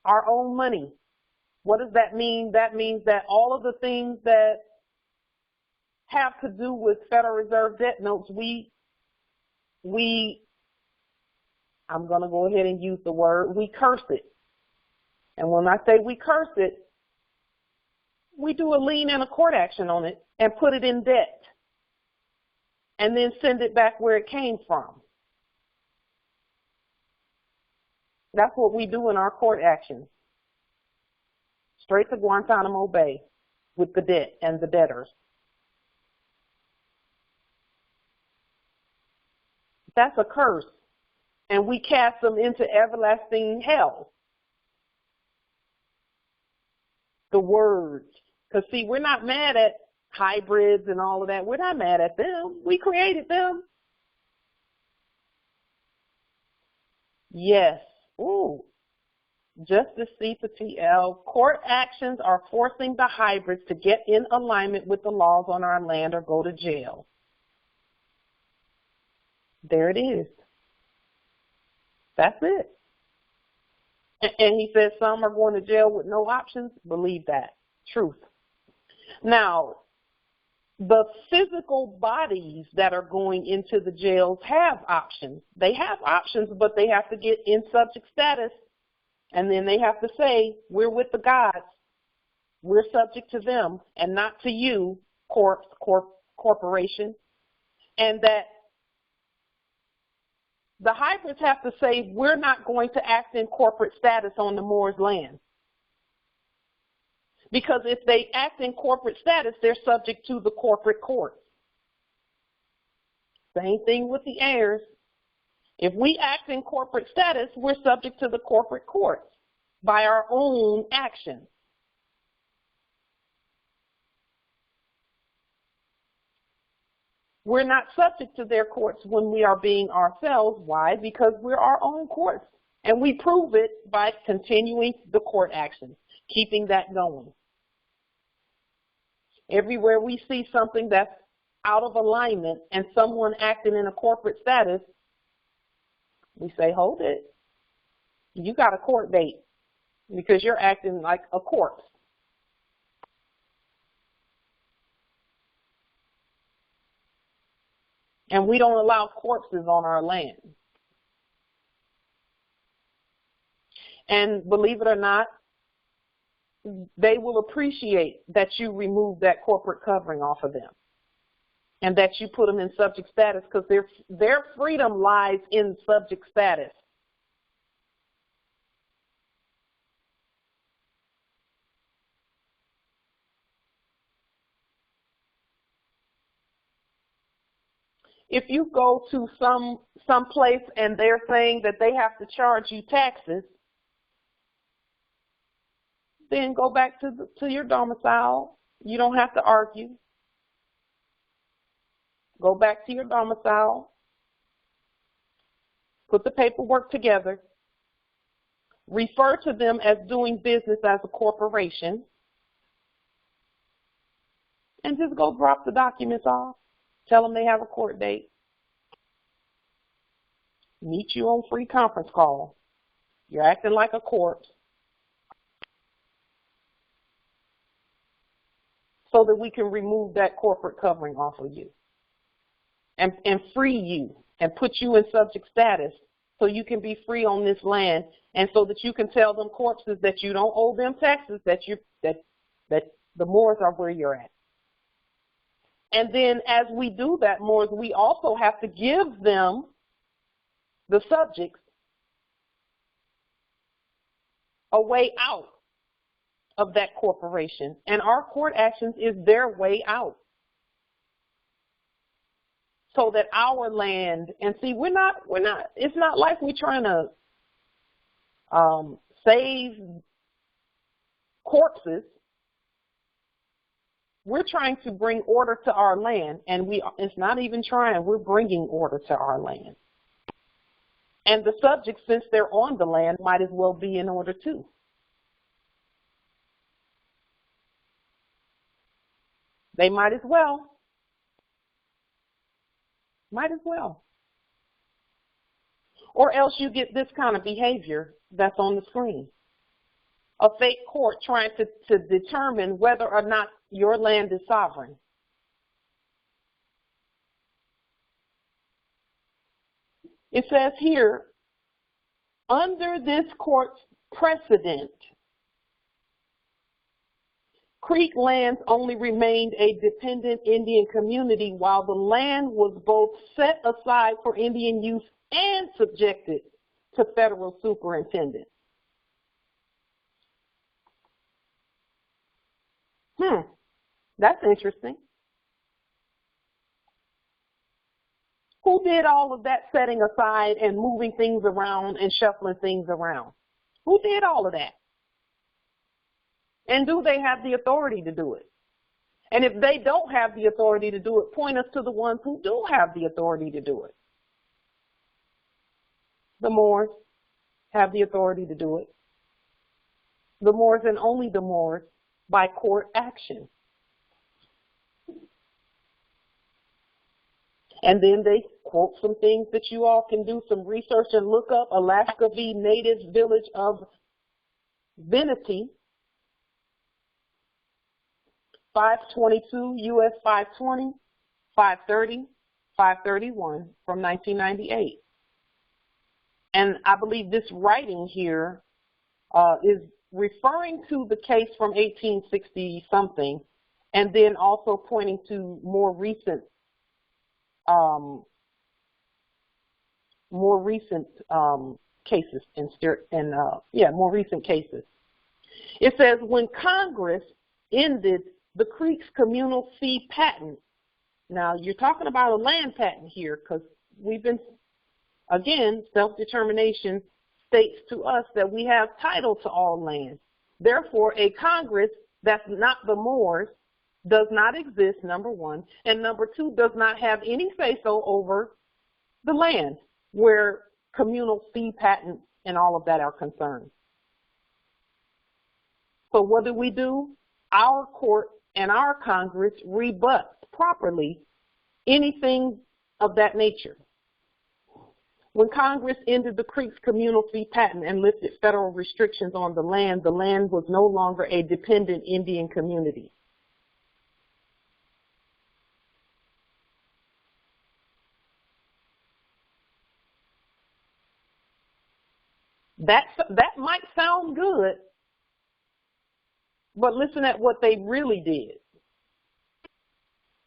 Our own money. What does that mean? That means that all of the things that have to do with Federal Reserve debt notes, I'm going to go ahead and use the word, we curse it. And when I say we curse it, we do a lien and a court action on it and put it in debt and then send it back where it came from. That's what we do in our court actions. Straight to Guantanamo Bay with the debt and the debtors. That's a curse, and we cast them into everlasting hell. The words. Because, see, we're not mad at hybrids and all of that. We're not mad at them. We created them. Yes. Ooh. Justice C for TL. Court actions are forcing the hybrids to get in alignment with the laws on our land or go to jail. There it is. That's it. And he says some are going to jail with no options. Believe that. Truth. Now, the physical bodies that are going into the jails have options. They have options, but they have to get in subject status. And then they have to say, we're with the gods. We're subject to them and not to you, corporation. And that the hybrids have to say, we're not going to act in corporate status on the Moors' land. Because if they act in corporate status, they're subject to the corporate courts. Same thing with the heirs. If we act in corporate status, we're subject to the corporate courts by our own actions. We're not subject to their courts when we are being ourselves. Why? Because we're our own courts. And we prove it by continuing the court action, keeping that going. Everywhere we see something that's out of alignment and someone acting in a corporate status, we say, hold it. You got a court date because you're acting like a corpse. And we don't allow corpses on our land. And believe it or not, they will appreciate that you remove that corporate covering off of them and that you put them in subject status, because their freedom lies in subject status. If you go to some place and they're saying that they have to charge you taxes, then go back to your domicile. You don't have to argue. Go back to your domicile. Put the paperwork together. Refer to them as doing business as a corporation. And just go drop the documents off. Tell them they have a court date. Meet you on free conference call. You're acting like a corpse. So that we can remove that corporate covering off of you. And free you and put you in subject status so you can be free on this land, and so that you can tell them corpses that you don't owe them taxes, that the Moors are where you're at. And then as we do that, Moors, we also have to give them, the subjects, a way out of that corporation. And our court actions is their way out. So that our land, and see, it's not like we're trying to save corpses. We're trying to bring order to our land, and it's not even trying, we're bringing order to our land. And the subjects, since they're on the land, might as well be in order too. They might as well. Might as well. Or else you get this kind of behavior that's on the screen. A fake court trying to determine whether or not your land is sovereign. It says here, under this court's precedent, Creek lands only remained a dependent Indian community while the land was both set aside for Indian use and subjected to federal superintendence. That's interesting. Who did all of that setting aside and moving things around and shuffling things around? Who did all of that? And do they have the authority to do it? And if they don't have the authority to do it, point us to the ones who do have the authority to do it. The Moors have the authority to do it. the Moors and only the Moors by court action. And then they quote some things that you all can do some research and look up. Alaska v. Native Village of Venety, 522 U.S. 520, 530, 531 from 1998. And I believe this writing here is referring to the case from 1860-something, and then also pointing to more recent cases more recent cases. It says, when Congress ended the Creeks communal fee patent. Now you're talking about a land patent here, because we've been, again, self-determination states to us that we have title to all land. Therefore, a Congress that's not the Moors does not exist, number one, and number two, does not have any say-so over the land where communal fee patents and all of that are concerned. So what do? Our court and our Congress rebut properly anything of that nature. When Congress ended the Creeks communal fee patent and lifted federal restrictions on the land was no longer a dependent Indian community. That might sound good, but listen at what they really did.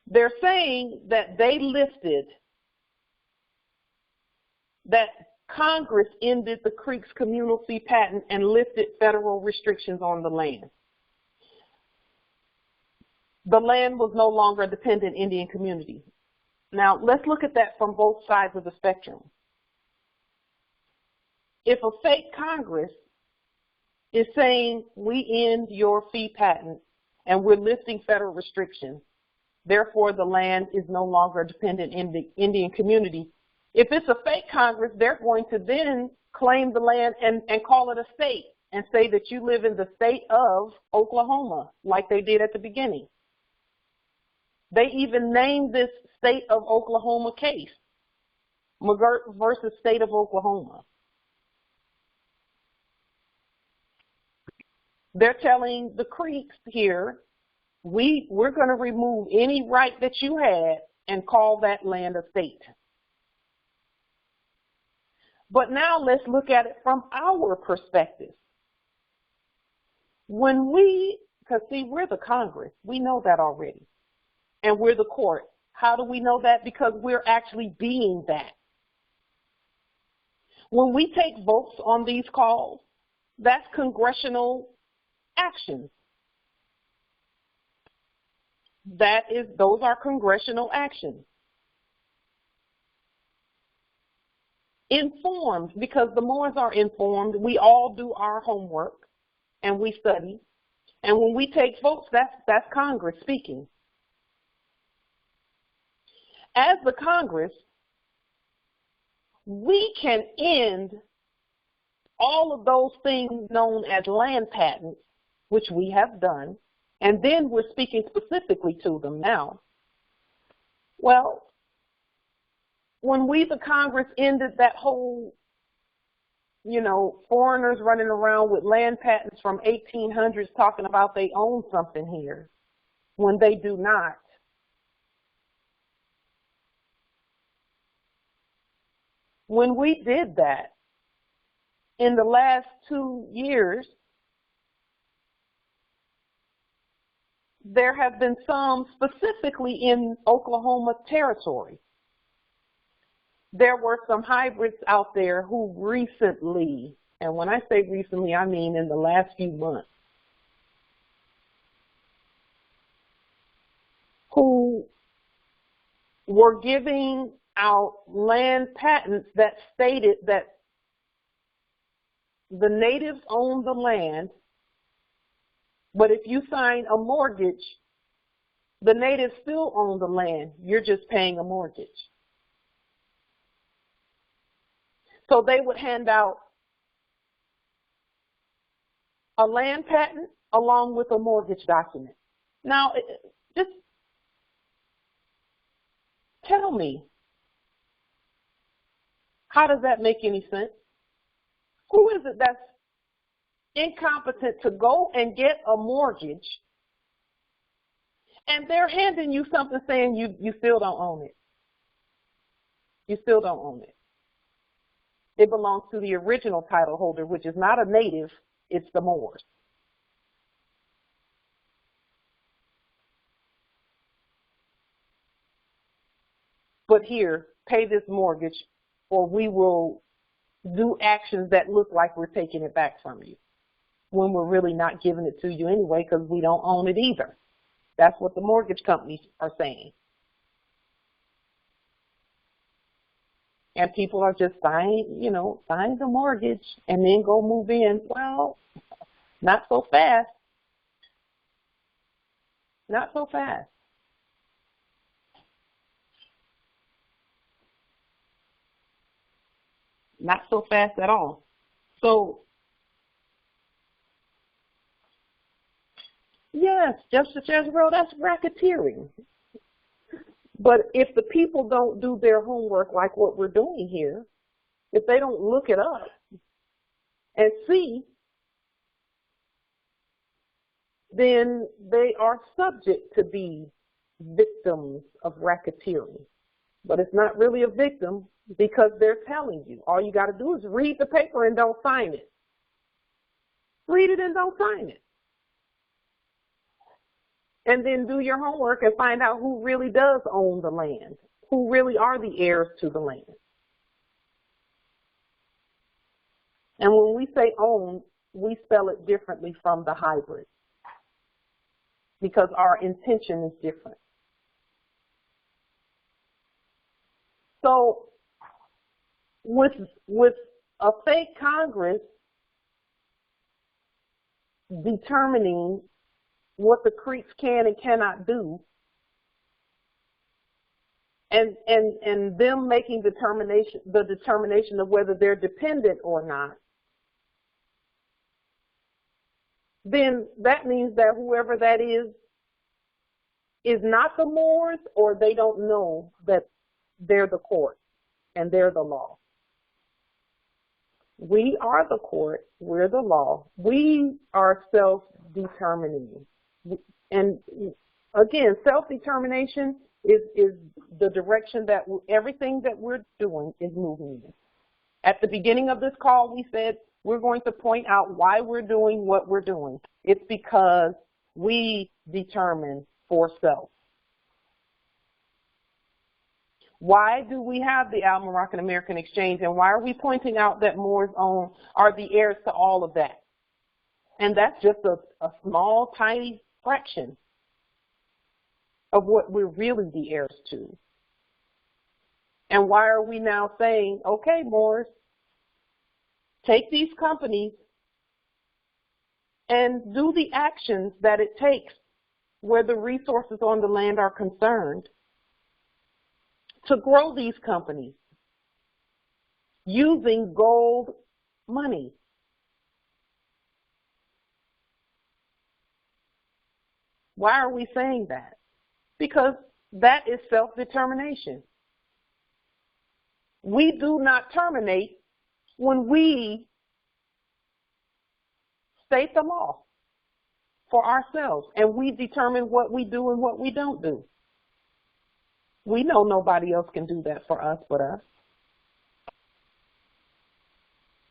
They're saying that they lifted, that Congress ended the Creeks communal fee patent and lifted federal restrictions on the land. The land was no longer a dependent Indian community. Now, let's look at that from both sides of the spectrum. If a fake Congress is saying we end your fee patent and we're lifting federal restrictions, therefore the land is no longer a dependent Indian community, if it's a fake Congress, they're going to then claim the land and call it a state and say that you live in the state of Oklahoma, like they did at the beginning. They even named this state of Oklahoma case, McGirt versus state of Oklahoma. They're telling the Creeks here, we're going to remove any right that you had and call that land a state. But now let's look at it from our perspective. When because see, we're the Congress. We know that already. And we're the court. How do we know that? Because we're actually being that. When we take votes on these calls, that's congressional action. Those are congressional actions. Informed, because the Moors are informed. We all do our homework and we study. And when we take votes, that's Congress speaking. As the Congress, we can end all of those things known as land patents, which we have done, and then we're speaking specifically to them now. Well, when we, the Congress, ended that whole, foreigners running around with land patents from 1800s talking about they own something here, when they do not. When we did that, in the last 2 years, there have been some specifically in Oklahoma territory. There were some hybrids out there who recently, and when I say recently, I mean in the last few months, who were giving out land patents that stated that the natives own the land, but if you sign a mortgage, the natives still own the land. You're just paying a mortgage. So they would hand out a land patent along with a mortgage document. Now, just tell me, how does that make any sense? Who is it that's incompetent to go and get a mortgage and they're handing you something saying you still don't own it? You still don't own it. It belongs to the original title holder, which is not a native, it's the Moors. But here, pay this mortgage or we will do actions that look like we're taking it back from you when we're really not giving it to you anyway because we don't own it either. That's what the mortgage companies are saying. And people are just sign the mortgage and then go move in. Well, not so fast. Not so fast. Not so fast at all. So, yes, Justice Jezreel, that's racketeering. But if the people don't do their homework like what we're doing here, if they don't look it up and see, then they are subject to be victims of racketeering. But it's not really a victim because they're telling you. All you got to do is read the paper and don't sign it. Read it and don't sign it. And then do your homework and find out who really does own the land, who really are the heirs to the land. And when we say own, we spell it differently from the hybrid because our intention is different. So with a fake Congress determining what the Creeks can and cannot do, and them making the determination of whether they're dependent or not, then that means that whoever that is not the Moors, or they don't know that they're the court and they're the law. We are the court, we're the law. We are self-determining. And again, self-determination is the direction that everything that we're doing is moving in. At the beginning of this call, we said we're going to point out why we're doing what we're doing. It's because we determine for self. Why do we have the Al-Moroccan American Exchange, and why are we pointing out that Moors are the heirs to all of that? And that's just a small, tiny fraction of what we're really the heirs to. And why are we now saying, okay, Moors, take these companies and do the actions that it takes where the resources on the land are concerned to grow these companies using gold money. Why are we saying that? Because that is self-determination. We do not terminate when we state the law for ourselves and we determine what we do and what we don't do. We know nobody else can do that for us but us.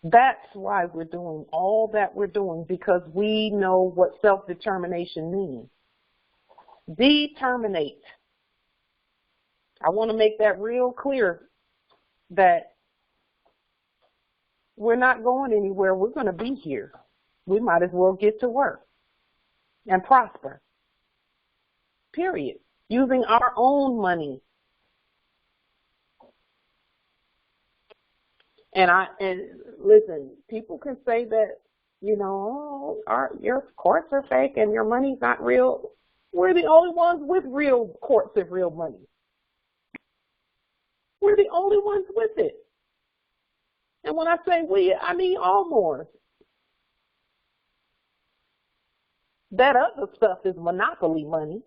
That's why we're doing all that we're doing, because we know what self-determination means. Determinate. I want to make that real clear that we're not going anywhere. We're going to be here. We might as well get to work and prosper. Period. Using our own money. And listen, people can say that, your courts are fake and your money's not real. We're the only ones with real courts and real money. We're the only ones with it. And when I say we, I mean all Moors. That other stuff is monopoly money.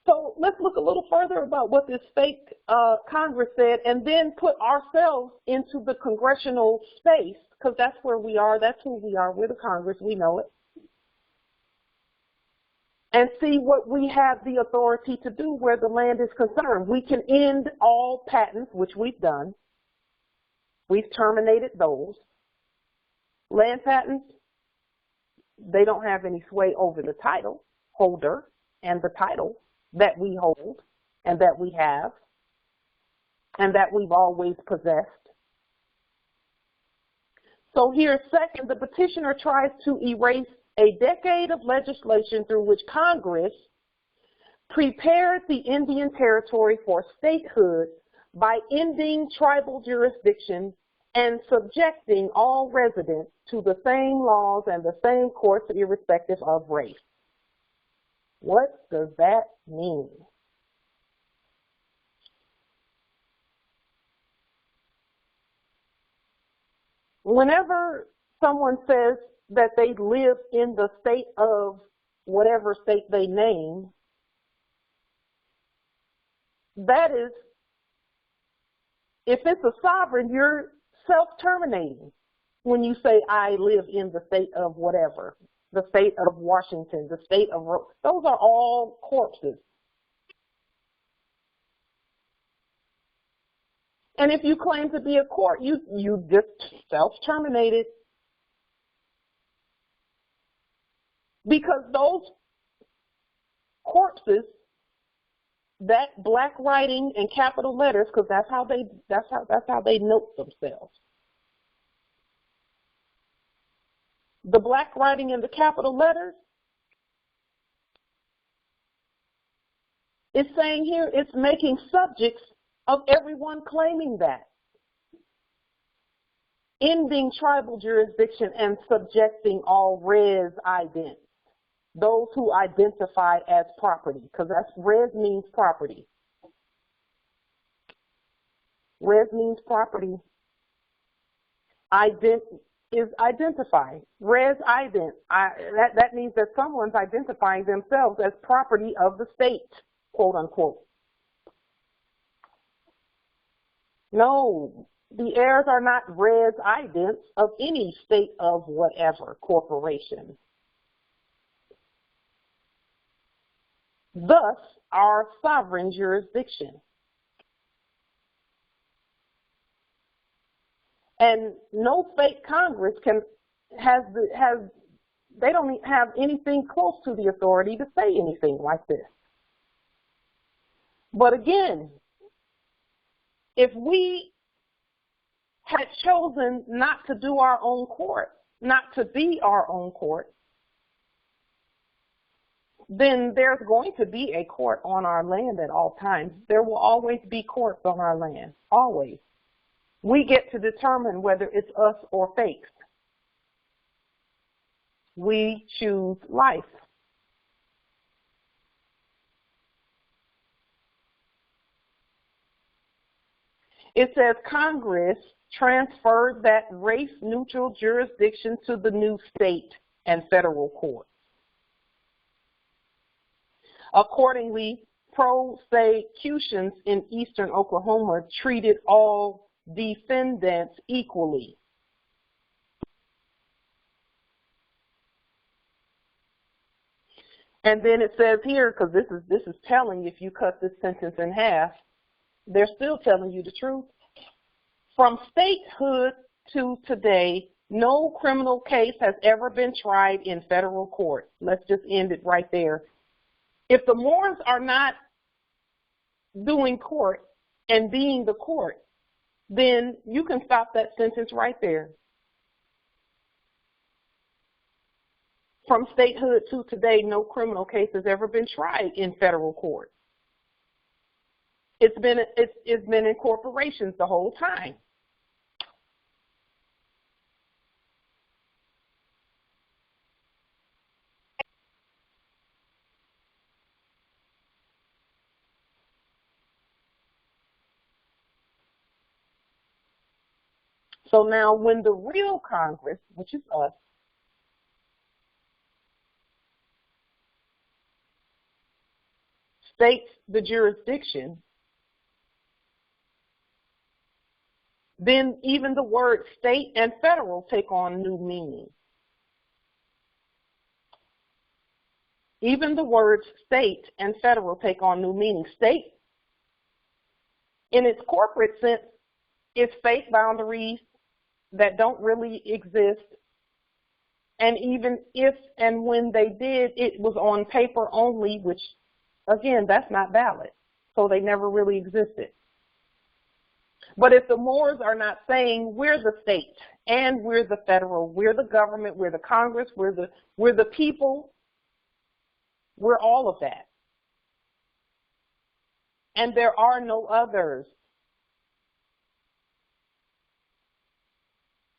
So let's look a little further about what this fake Congress said, and then put ourselves into the congressional space, because that's where we are. That's who we are. We're the Congress. We know it. And see what we have the authority to do where the land is concerned. We can end all patents, which we've done. We've terminated those. Land patents, they don't have any sway over the title holder and the title that we hold and that we have and that we've always possessed. So here, second, the petitioner tries to erase a decade of legislation through which Congress prepared the Indian Territory for statehood by ending tribal jurisdiction and subjecting all residents to the same laws and the same courts irrespective of race. What does that mean? Whenever someone says that they live in the state of whatever state they name, that is, if it's a sovereign, you're self-terminating when you say, I live in the state of whatever, the state of Washington, the state of, those are all corpses. And if you claim to be a court, you just self-terminated. Because those corpses, that black writing and capital letters, because that's how they note themselves. The black writing and the capital letters, it's saying here it's making subjects of everyone claiming that. Ending tribal jurisdiction and subjecting all res ident, those who identify as property, because that's res means property. Res means property. Ident is identify. Res ident, that means that someone's identifying themselves as property of the state, quote unquote. No, the heirs are not res idents of any state of whatever corporation. Thus, our sovereign jurisdiction. And no fake Congress they don't have anything close to the authority to say anything like this. But again, if we had chosen not to do our own court, not to be our own court, then there's going to be a court on our land at all times. There will always be courts on our land, always. We get to determine whether it's us or fakes. We choose life. It says Congress transferred that race-neutral jurisdiction to the new state and federal courts. Accordingly, prosecutions in eastern Oklahoma treated all defendants equally. And then it says here, because this is telling, if you cut this sentence in half, they're still telling you the truth. From statehood to today, no criminal case has ever been tried in federal court. Let's just end it right there. If the Moors are not doing court and being the court, then you can stop that sentence right there. From statehood to today, no criminal case has ever been tried in federal court. It's been in corporations the whole time. So now when the real Congress, which is us, states the jurisdiction, then even the word state and federal take on new meaning. Even the words state and federal take on new meaning. State, in its corporate sense, is fake boundaries that don't really exist. And even if and when they did, it was on paper only, which, again, that's not valid. So they never really existed. But if the Moors are not saying we're the state and we're the federal, we're the government, we're the Congress, we're the people, we're all of that. And there are no others.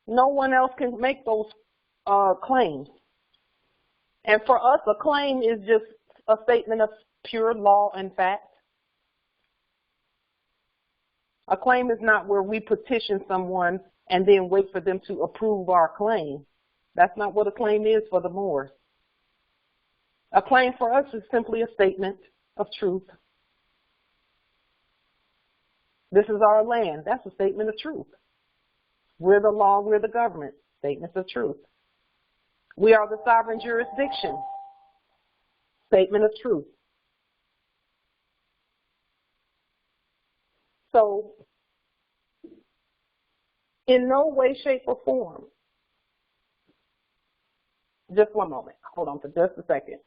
No one else can make those claims. And for us, a claim is just a statement of pure law and fact. A claim is not where we petition someone and then wait for them to approve our claim. That's not what a claim is for the Moors. A claim for us is simply a statement of truth. This is our land. That's a statement of truth. We're the law, we're the government. Statements of truth. We are the sovereign jurisdiction. Statement of truth. So, in no way, shape, or form, just one moment, hold on for just a second.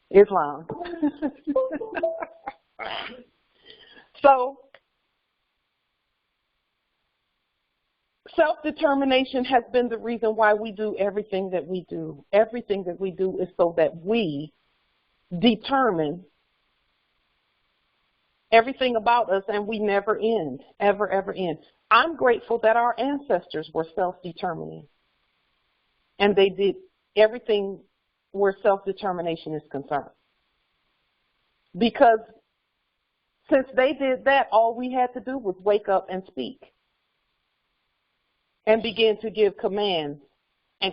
Islam. So, self-determination has been the reason why we do everything that we do. Everything that we do is so that we determine everything about us, and we never end, ever, ever end. I'm grateful that our ancestors were self-determining, and they did everything where self-determination is concerned. Because since they did that, all we had to do was wake up and speak and begin to give commands and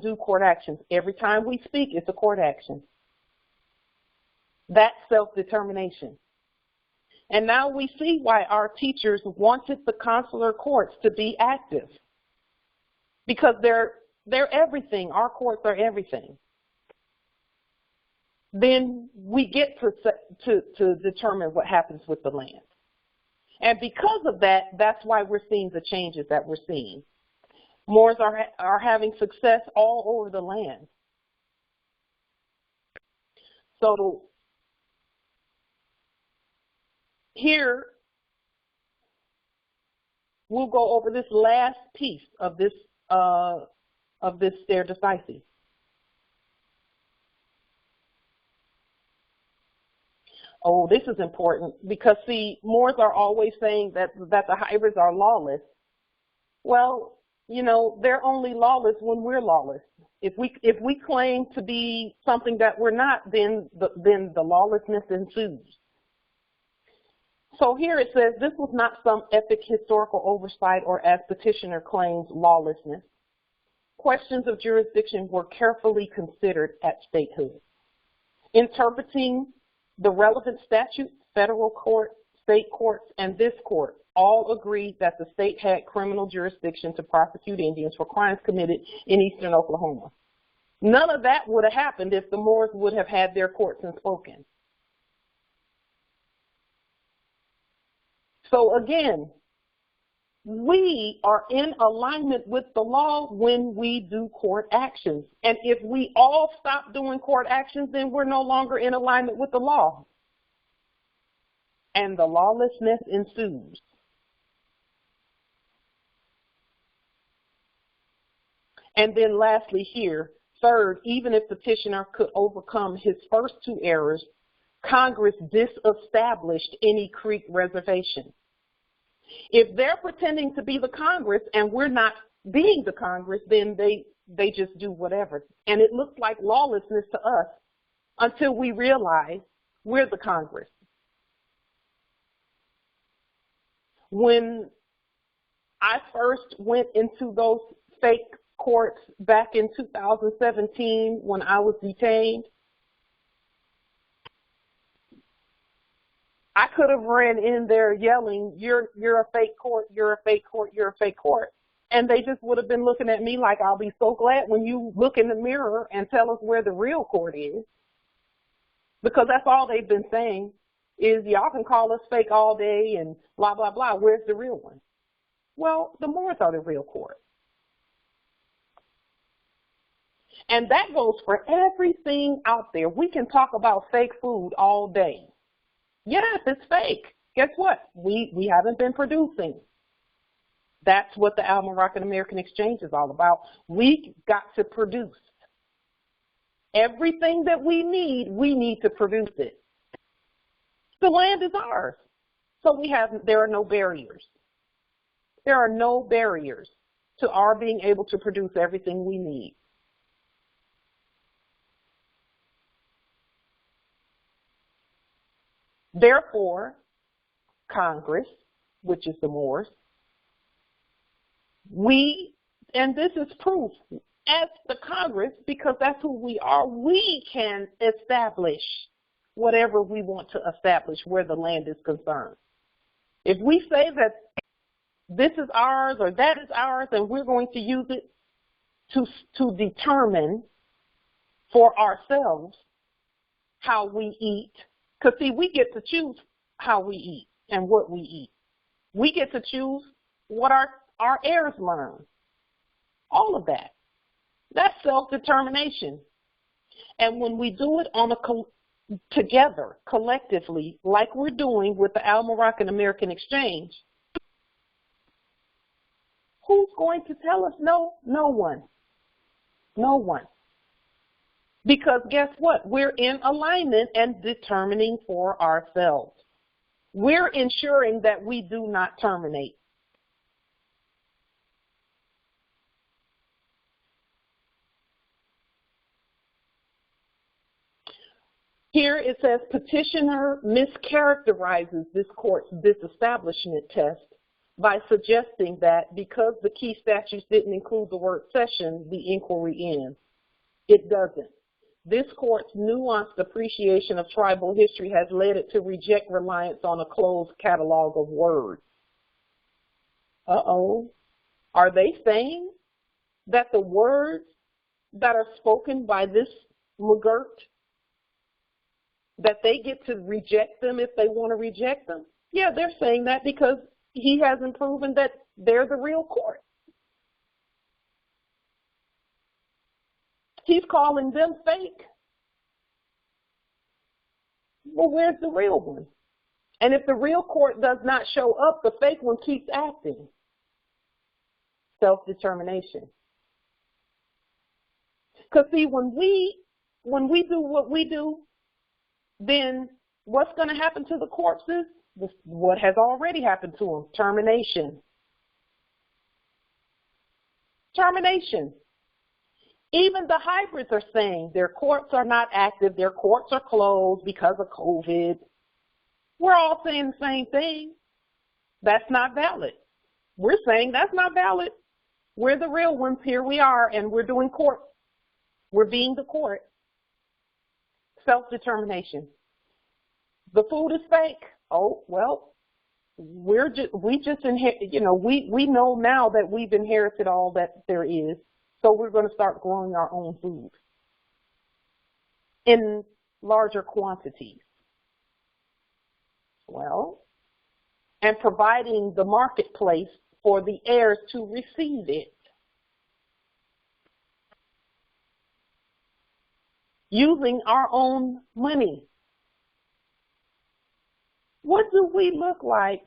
do court actions. Every time we speak, it's a court action. That's self-determination. And now we see why our teachers wanted the consular courts to be active, because they're everything. Our courts are everything. Then we get to determine what happens with the land. And because of that, that's why we're seeing the changes that we're seeing. Moors are having success all over the land. So here, we'll go over this last piece of this stare decisis. Oh, this is important because, see, Moors are always saying that the hybrids are lawless. Well, you know, they're only lawless when we're lawless. If we claim to be something that we're not, then the lawlessness ensues. So here it says, this was not some epic historical oversight or, as petitioner claims, lawlessness. Questions of jurisdiction were carefully considered at statehood. Interpreting the relevant statutes, federal court, state courts, and this court all agreed that the state had criminal jurisdiction to prosecute Indians for crimes committed in eastern Oklahoma. None of that would have happened if the Moors would have had their courts and spoken. So again, we are in alignment with the law when we do court actions. And if we all stop doing court actions, then we're no longer in alignment with the law. And the lawlessness ensues. And then lastly here, third, even if petitioner could overcome his first two errors, Congress disestablished any Creek reservation. If they're pretending to be the Congress and we're not being the Congress, then they just do whatever. And it looks like lawlessness to us until we realize we're the Congress. When I first went into those fake courts back in 2017 when I was detained, I could have ran in there yelling, you're a fake court, you're a fake court, you're a fake court. And they just would have been looking at me like, I'll be so glad when you look in the mirror and tell us where the real court is. Because that's all they've been saying is, y'all can call us fake all day and blah, blah, blah. Where's the real one? Well, the Moors are the real court. And that goes for everything out there. We can talk about fake food all day. Yes, it's fake. Guess what? We haven't been producing. That's what the Al-Moroccan American Exchange is all about. We got to produce. Everything that we need to produce it. The land is ours. So there are no barriers. There are no barriers to our being able to produce everything we need. Therefore, Congress, which is the Moors, and this is proof, as the Congress, because that's who we are, we can establish whatever we want to establish where the land is concerned. If we say that this is ours or that is ours and we're going to use it to determine for ourselves how we eat, because, see, we get to choose how we eat and what we eat. We get to choose what our heirs learn. All of that. That's self-determination. And when we do it on together, collectively, like we're doing with the Al-Moroccan American Exchange, who's going to tell us no? No one. No one. Because guess what? We're in alignment and determining for ourselves. We're ensuring that we do not terminate. Here it says petitioner mischaracterizes this court's disestablishment test by suggesting that because the key statutes didn't include the word session, the inquiry ends. It doesn't. This court's nuanced appreciation of tribal history has led it to reject reliance on a closed catalog of words. Uh-oh. Are they saying that the words that are spoken by this McGirt, that they get to reject them if they want to reject them? Yeah, they're saying that because he hasn't proven that they're the real court. He's calling them fake. Well, where's the real one? And if the real court does not show up, the fake one keeps acting. Self-determination. Because, see, when we do what we do, then what's going to happen to the corpses? What has already happened to them? Termination. Termination. Even the hybrids are saying their courts are not active, their courts are closed because of COVID. We're all saying the same thing. That's not valid. We're saying that's not valid. We're the real ones. Here we are, and we're doing court. We're being the court. Self-determination. The food is fake. Oh, well, we know now that we've inherited all that there is. So we're going to start growing our own food in larger quantities. Well, and providing the marketplace for the heirs to receive it. Using our own money. What do we look like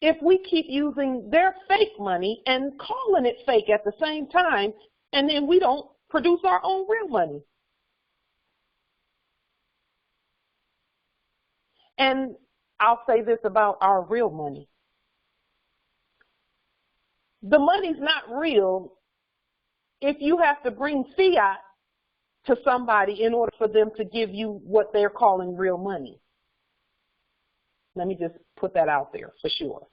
if we keep using their fake money and calling it fake at the same time, and then we don't produce our own real money? And I'll say this about our real money. The money's not real if you have to bring fiat to somebody in order for them to give you what they're calling real money. Let me just put that out there for sure.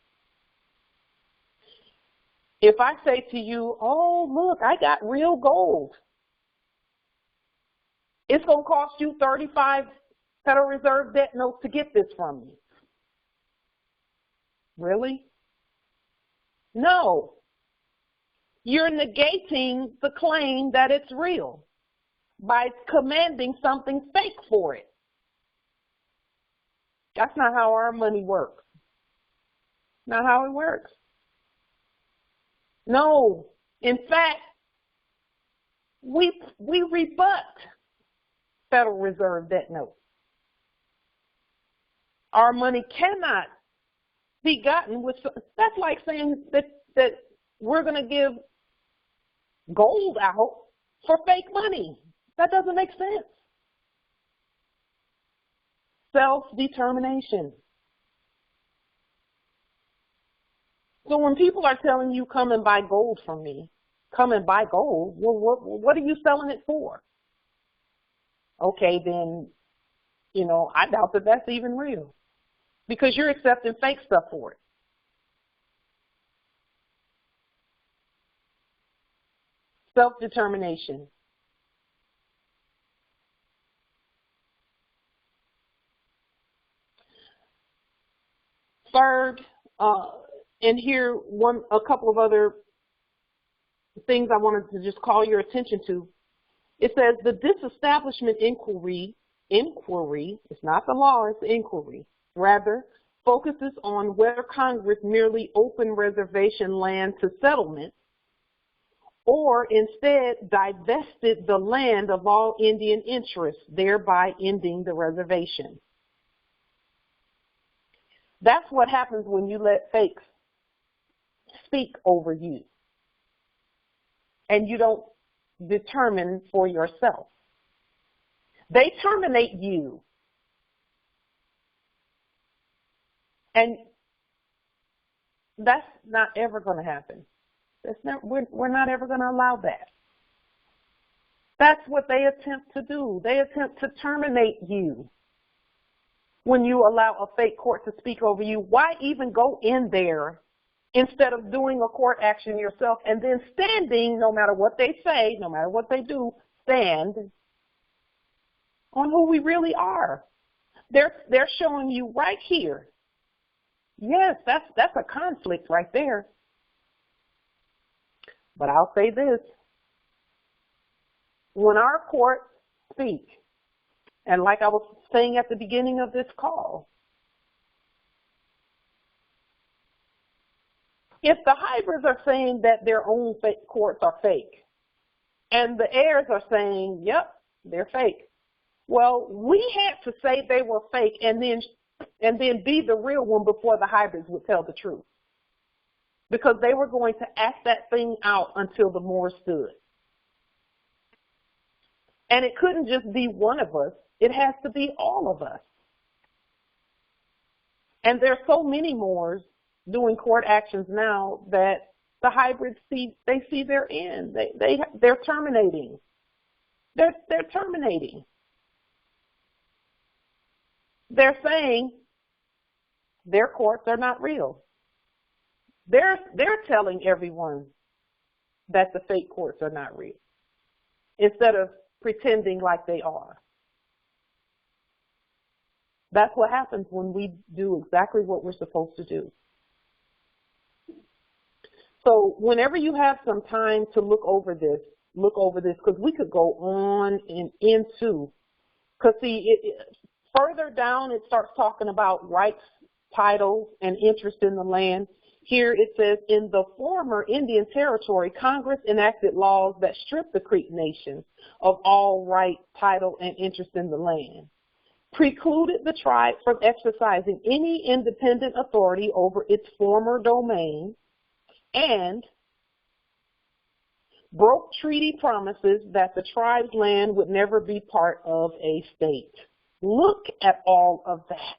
If I say to you, oh, look, I got real gold, it's going to cost you 35 Federal Reserve debt notes to get this from me. Really? No. You're negating the claim that it's real by commanding something fake for it. That's not how our money works. Not how it works. No. In fact, we rebut Federal Reserve debt notes. Our money cannot be gotten with, that's like saying that we're going to give gold out for fake money. That doesn't make sense. Self-determination. So when people are telling you, come and buy gold from me, come and buy gold, well, what are you selling it for? Okay, then, you know, I doubt that that's even real because you're accepting fake stuff for it. Self-determination. Third, and here a couple of other things I wanted to just call your attention to. It says the disestablishment inquiry, it's not the law, it's the inquiry, rather focuses on whether Congress merely opened reservation land to settlement or instead divested the land of all Indian interests, thereby ending the reservation. That's what happens when you let fakes speak over you and you don't determine for yourself. They terminate you. And that's not ever going to happen. We're not ever going to allow that. That's what they attempt to do. They attempt to terminate you. When you allow a fake court to speak over you, why even go in there instead of doing a court action yourself and then standing, no matter what they say, no matter what they do, stand on who we really are. They're showing you right here. Yes, that's a conflict right there. But I'll say this. When our courts speak, and like I was saying at the beginning of this call, if the hybrids are saying that their own fake courts are fake, and the heirs are saying, yep, they're fake, well, we had to say they were fake and then be the real one before the hybrids would tell the truth. Because they were going to act that thing out until the Moor stood. And it couldn't just be one of us. It has to be all of us. And there's so many Moors doing court actions now that the hybrids see their end. They're terminating. They're terminating. They're saying their courts are not real. They're telling everyone that the fake courts are not real instead of pretending like they are. That's what happens when we do exactly what we're supposed to do. So whenever you have some time to look over this, because we could go on and into, because see, further down it starts talking about rights titles, and interest in the land. Here it says, in the former Indian Territory, Congress enacted laws that stripped the Creek Nation of all right, title, and interest in the land, precluded the tribe from exercising any independent authority over its former domain, and broke treaty promises that the tribe's land would never be part of a state. Look at all of that.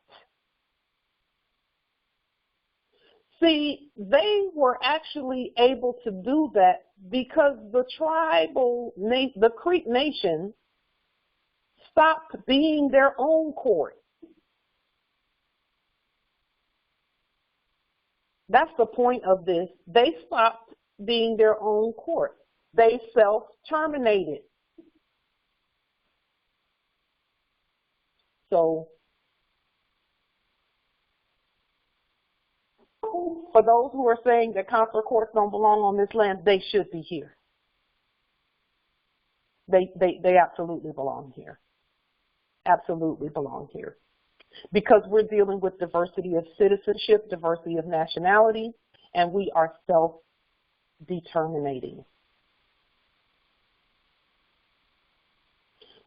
See, they were actually able to do that because the Creek Nation stopped being their own court. That's the point of this. They stopped being their own court. They self-terminated. So, for those who are saying that consular courts don't belong on this land, they should be here. They absolutely belong here. Absolutely belong here. Because we're dealing with diversity of citizenship, diversity of nationality, and we are self-determinating.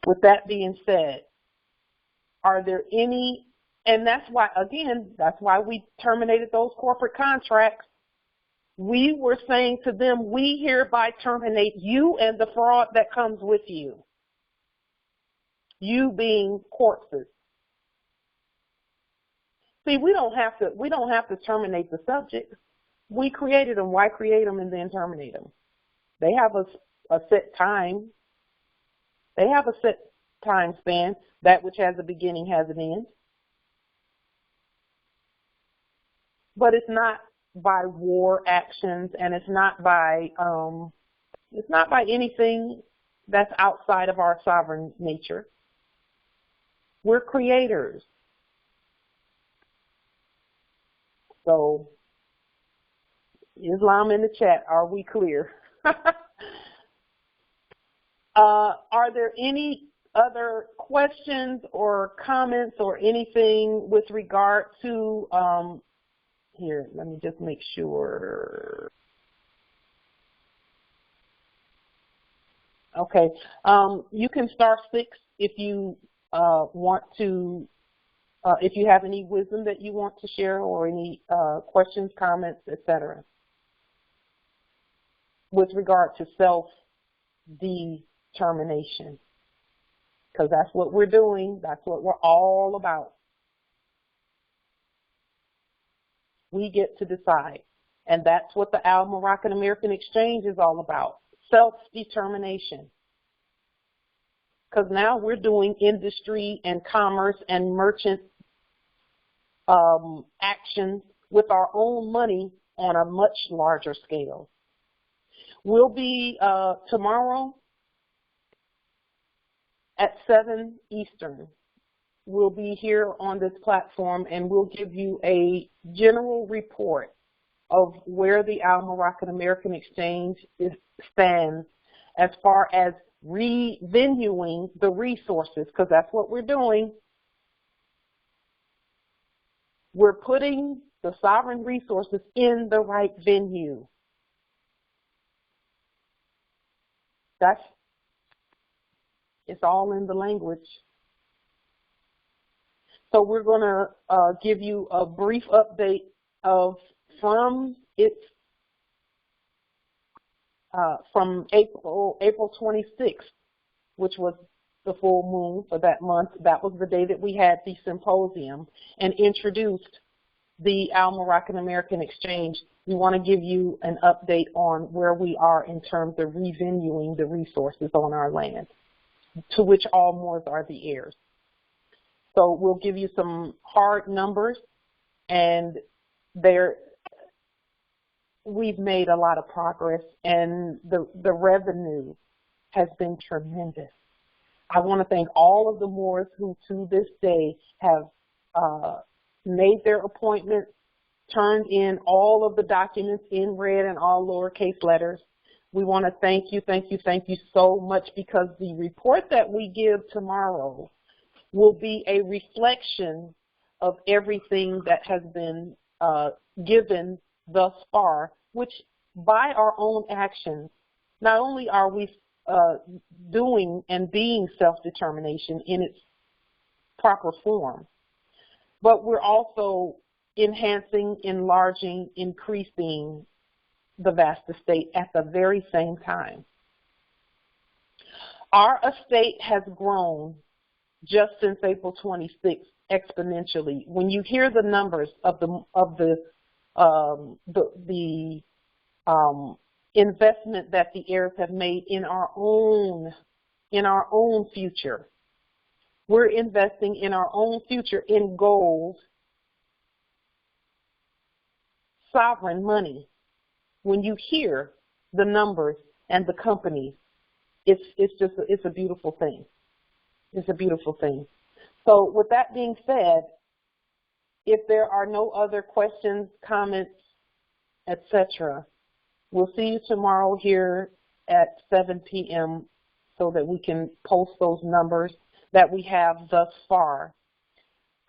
With that being said, are there any, and that's why, again, that's why we terminated those corporate contracts. We were saying to them, we hereby terminate you and the fraud that comes with you. You being corpses. See, we don't have to terminate the subjects. We created them. Why create them and then terminate them? They have a set time. They have a set time span. That which has a beginning has an end. But it's not by war actions, and it's not by anything that's outside of our sovereign nature. We're creators. So, Islam in the chat, are we clear? Are there any other questions or comments or anything with regard to, here, let me just make sure. Okay, you can star 6 if you want to, if you have any wisdom that you want to share or any questions, comments, etc. with regard to self-determination. Because that's what we're doing. That's what we're all about. We get to decide. And that's what the Moroccan American Exchange is all about. Self-determination. Because now we're doing industry and commerce and merchant actions with our own money on a much larger scale. We'll be tomorrow at 7 Eastern. We'll be here on this platform and we'll give you a general report of where the Moroccan American Exchange stands as far as revenuing the resources, because that's what we're doing. We're putting the sovereign resources in the right venue. It's all in the language. So we're going to give you a brief update of from April 26th, which was the full moon for that month. That was the day that we had the symposium and introduced the Moroccan American Exchange. We want to give you an update on where we are in terms of revenuing the resources on our land, to which all Moors are the heirs. So we'll give you some hard numbers, and we've made a lot of progress, and the revenue has been tremendous. I want to thank all of the Moors who to this day have made their appointments, turned in all of the documents in red and all lowercase letters. We want to thank you so much, because the report that we give tomorrow will be a reflection of everything that has been given thus far, which by our own actions, not only are we doing and being self-determination in its proper form, but we're also enhancing, enlarging, increasing the vast estate at the very same time. Our estate has grown just since April 26th exponentially. When you hear the numbers of the investment that the heirs have made in our own future, we're investing in our own future in gold, sovereign money. When you hear the numbers and the companies, it's a beautiful thing. It's a beautiful thing. So with that being said, if there are no other questions, comments, etc., we'll see you tomorrow here at 7 p.m. so that we can post those numbers that we have thus far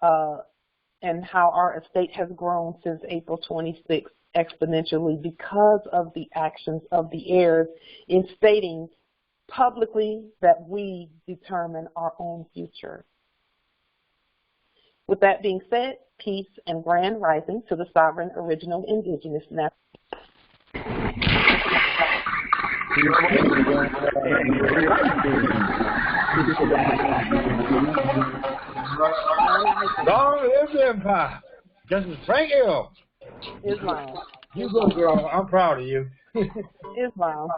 and how our estate has grown since April 26th exponentially because of the actions of the heirs in stating publicly that we determine our own future. With that being said, peace and grand rising to the sovereign, original, indigenous, national. Long live the empire. Justice Frank Hill. Islam. You go, girl. I'm proud of you. Islam.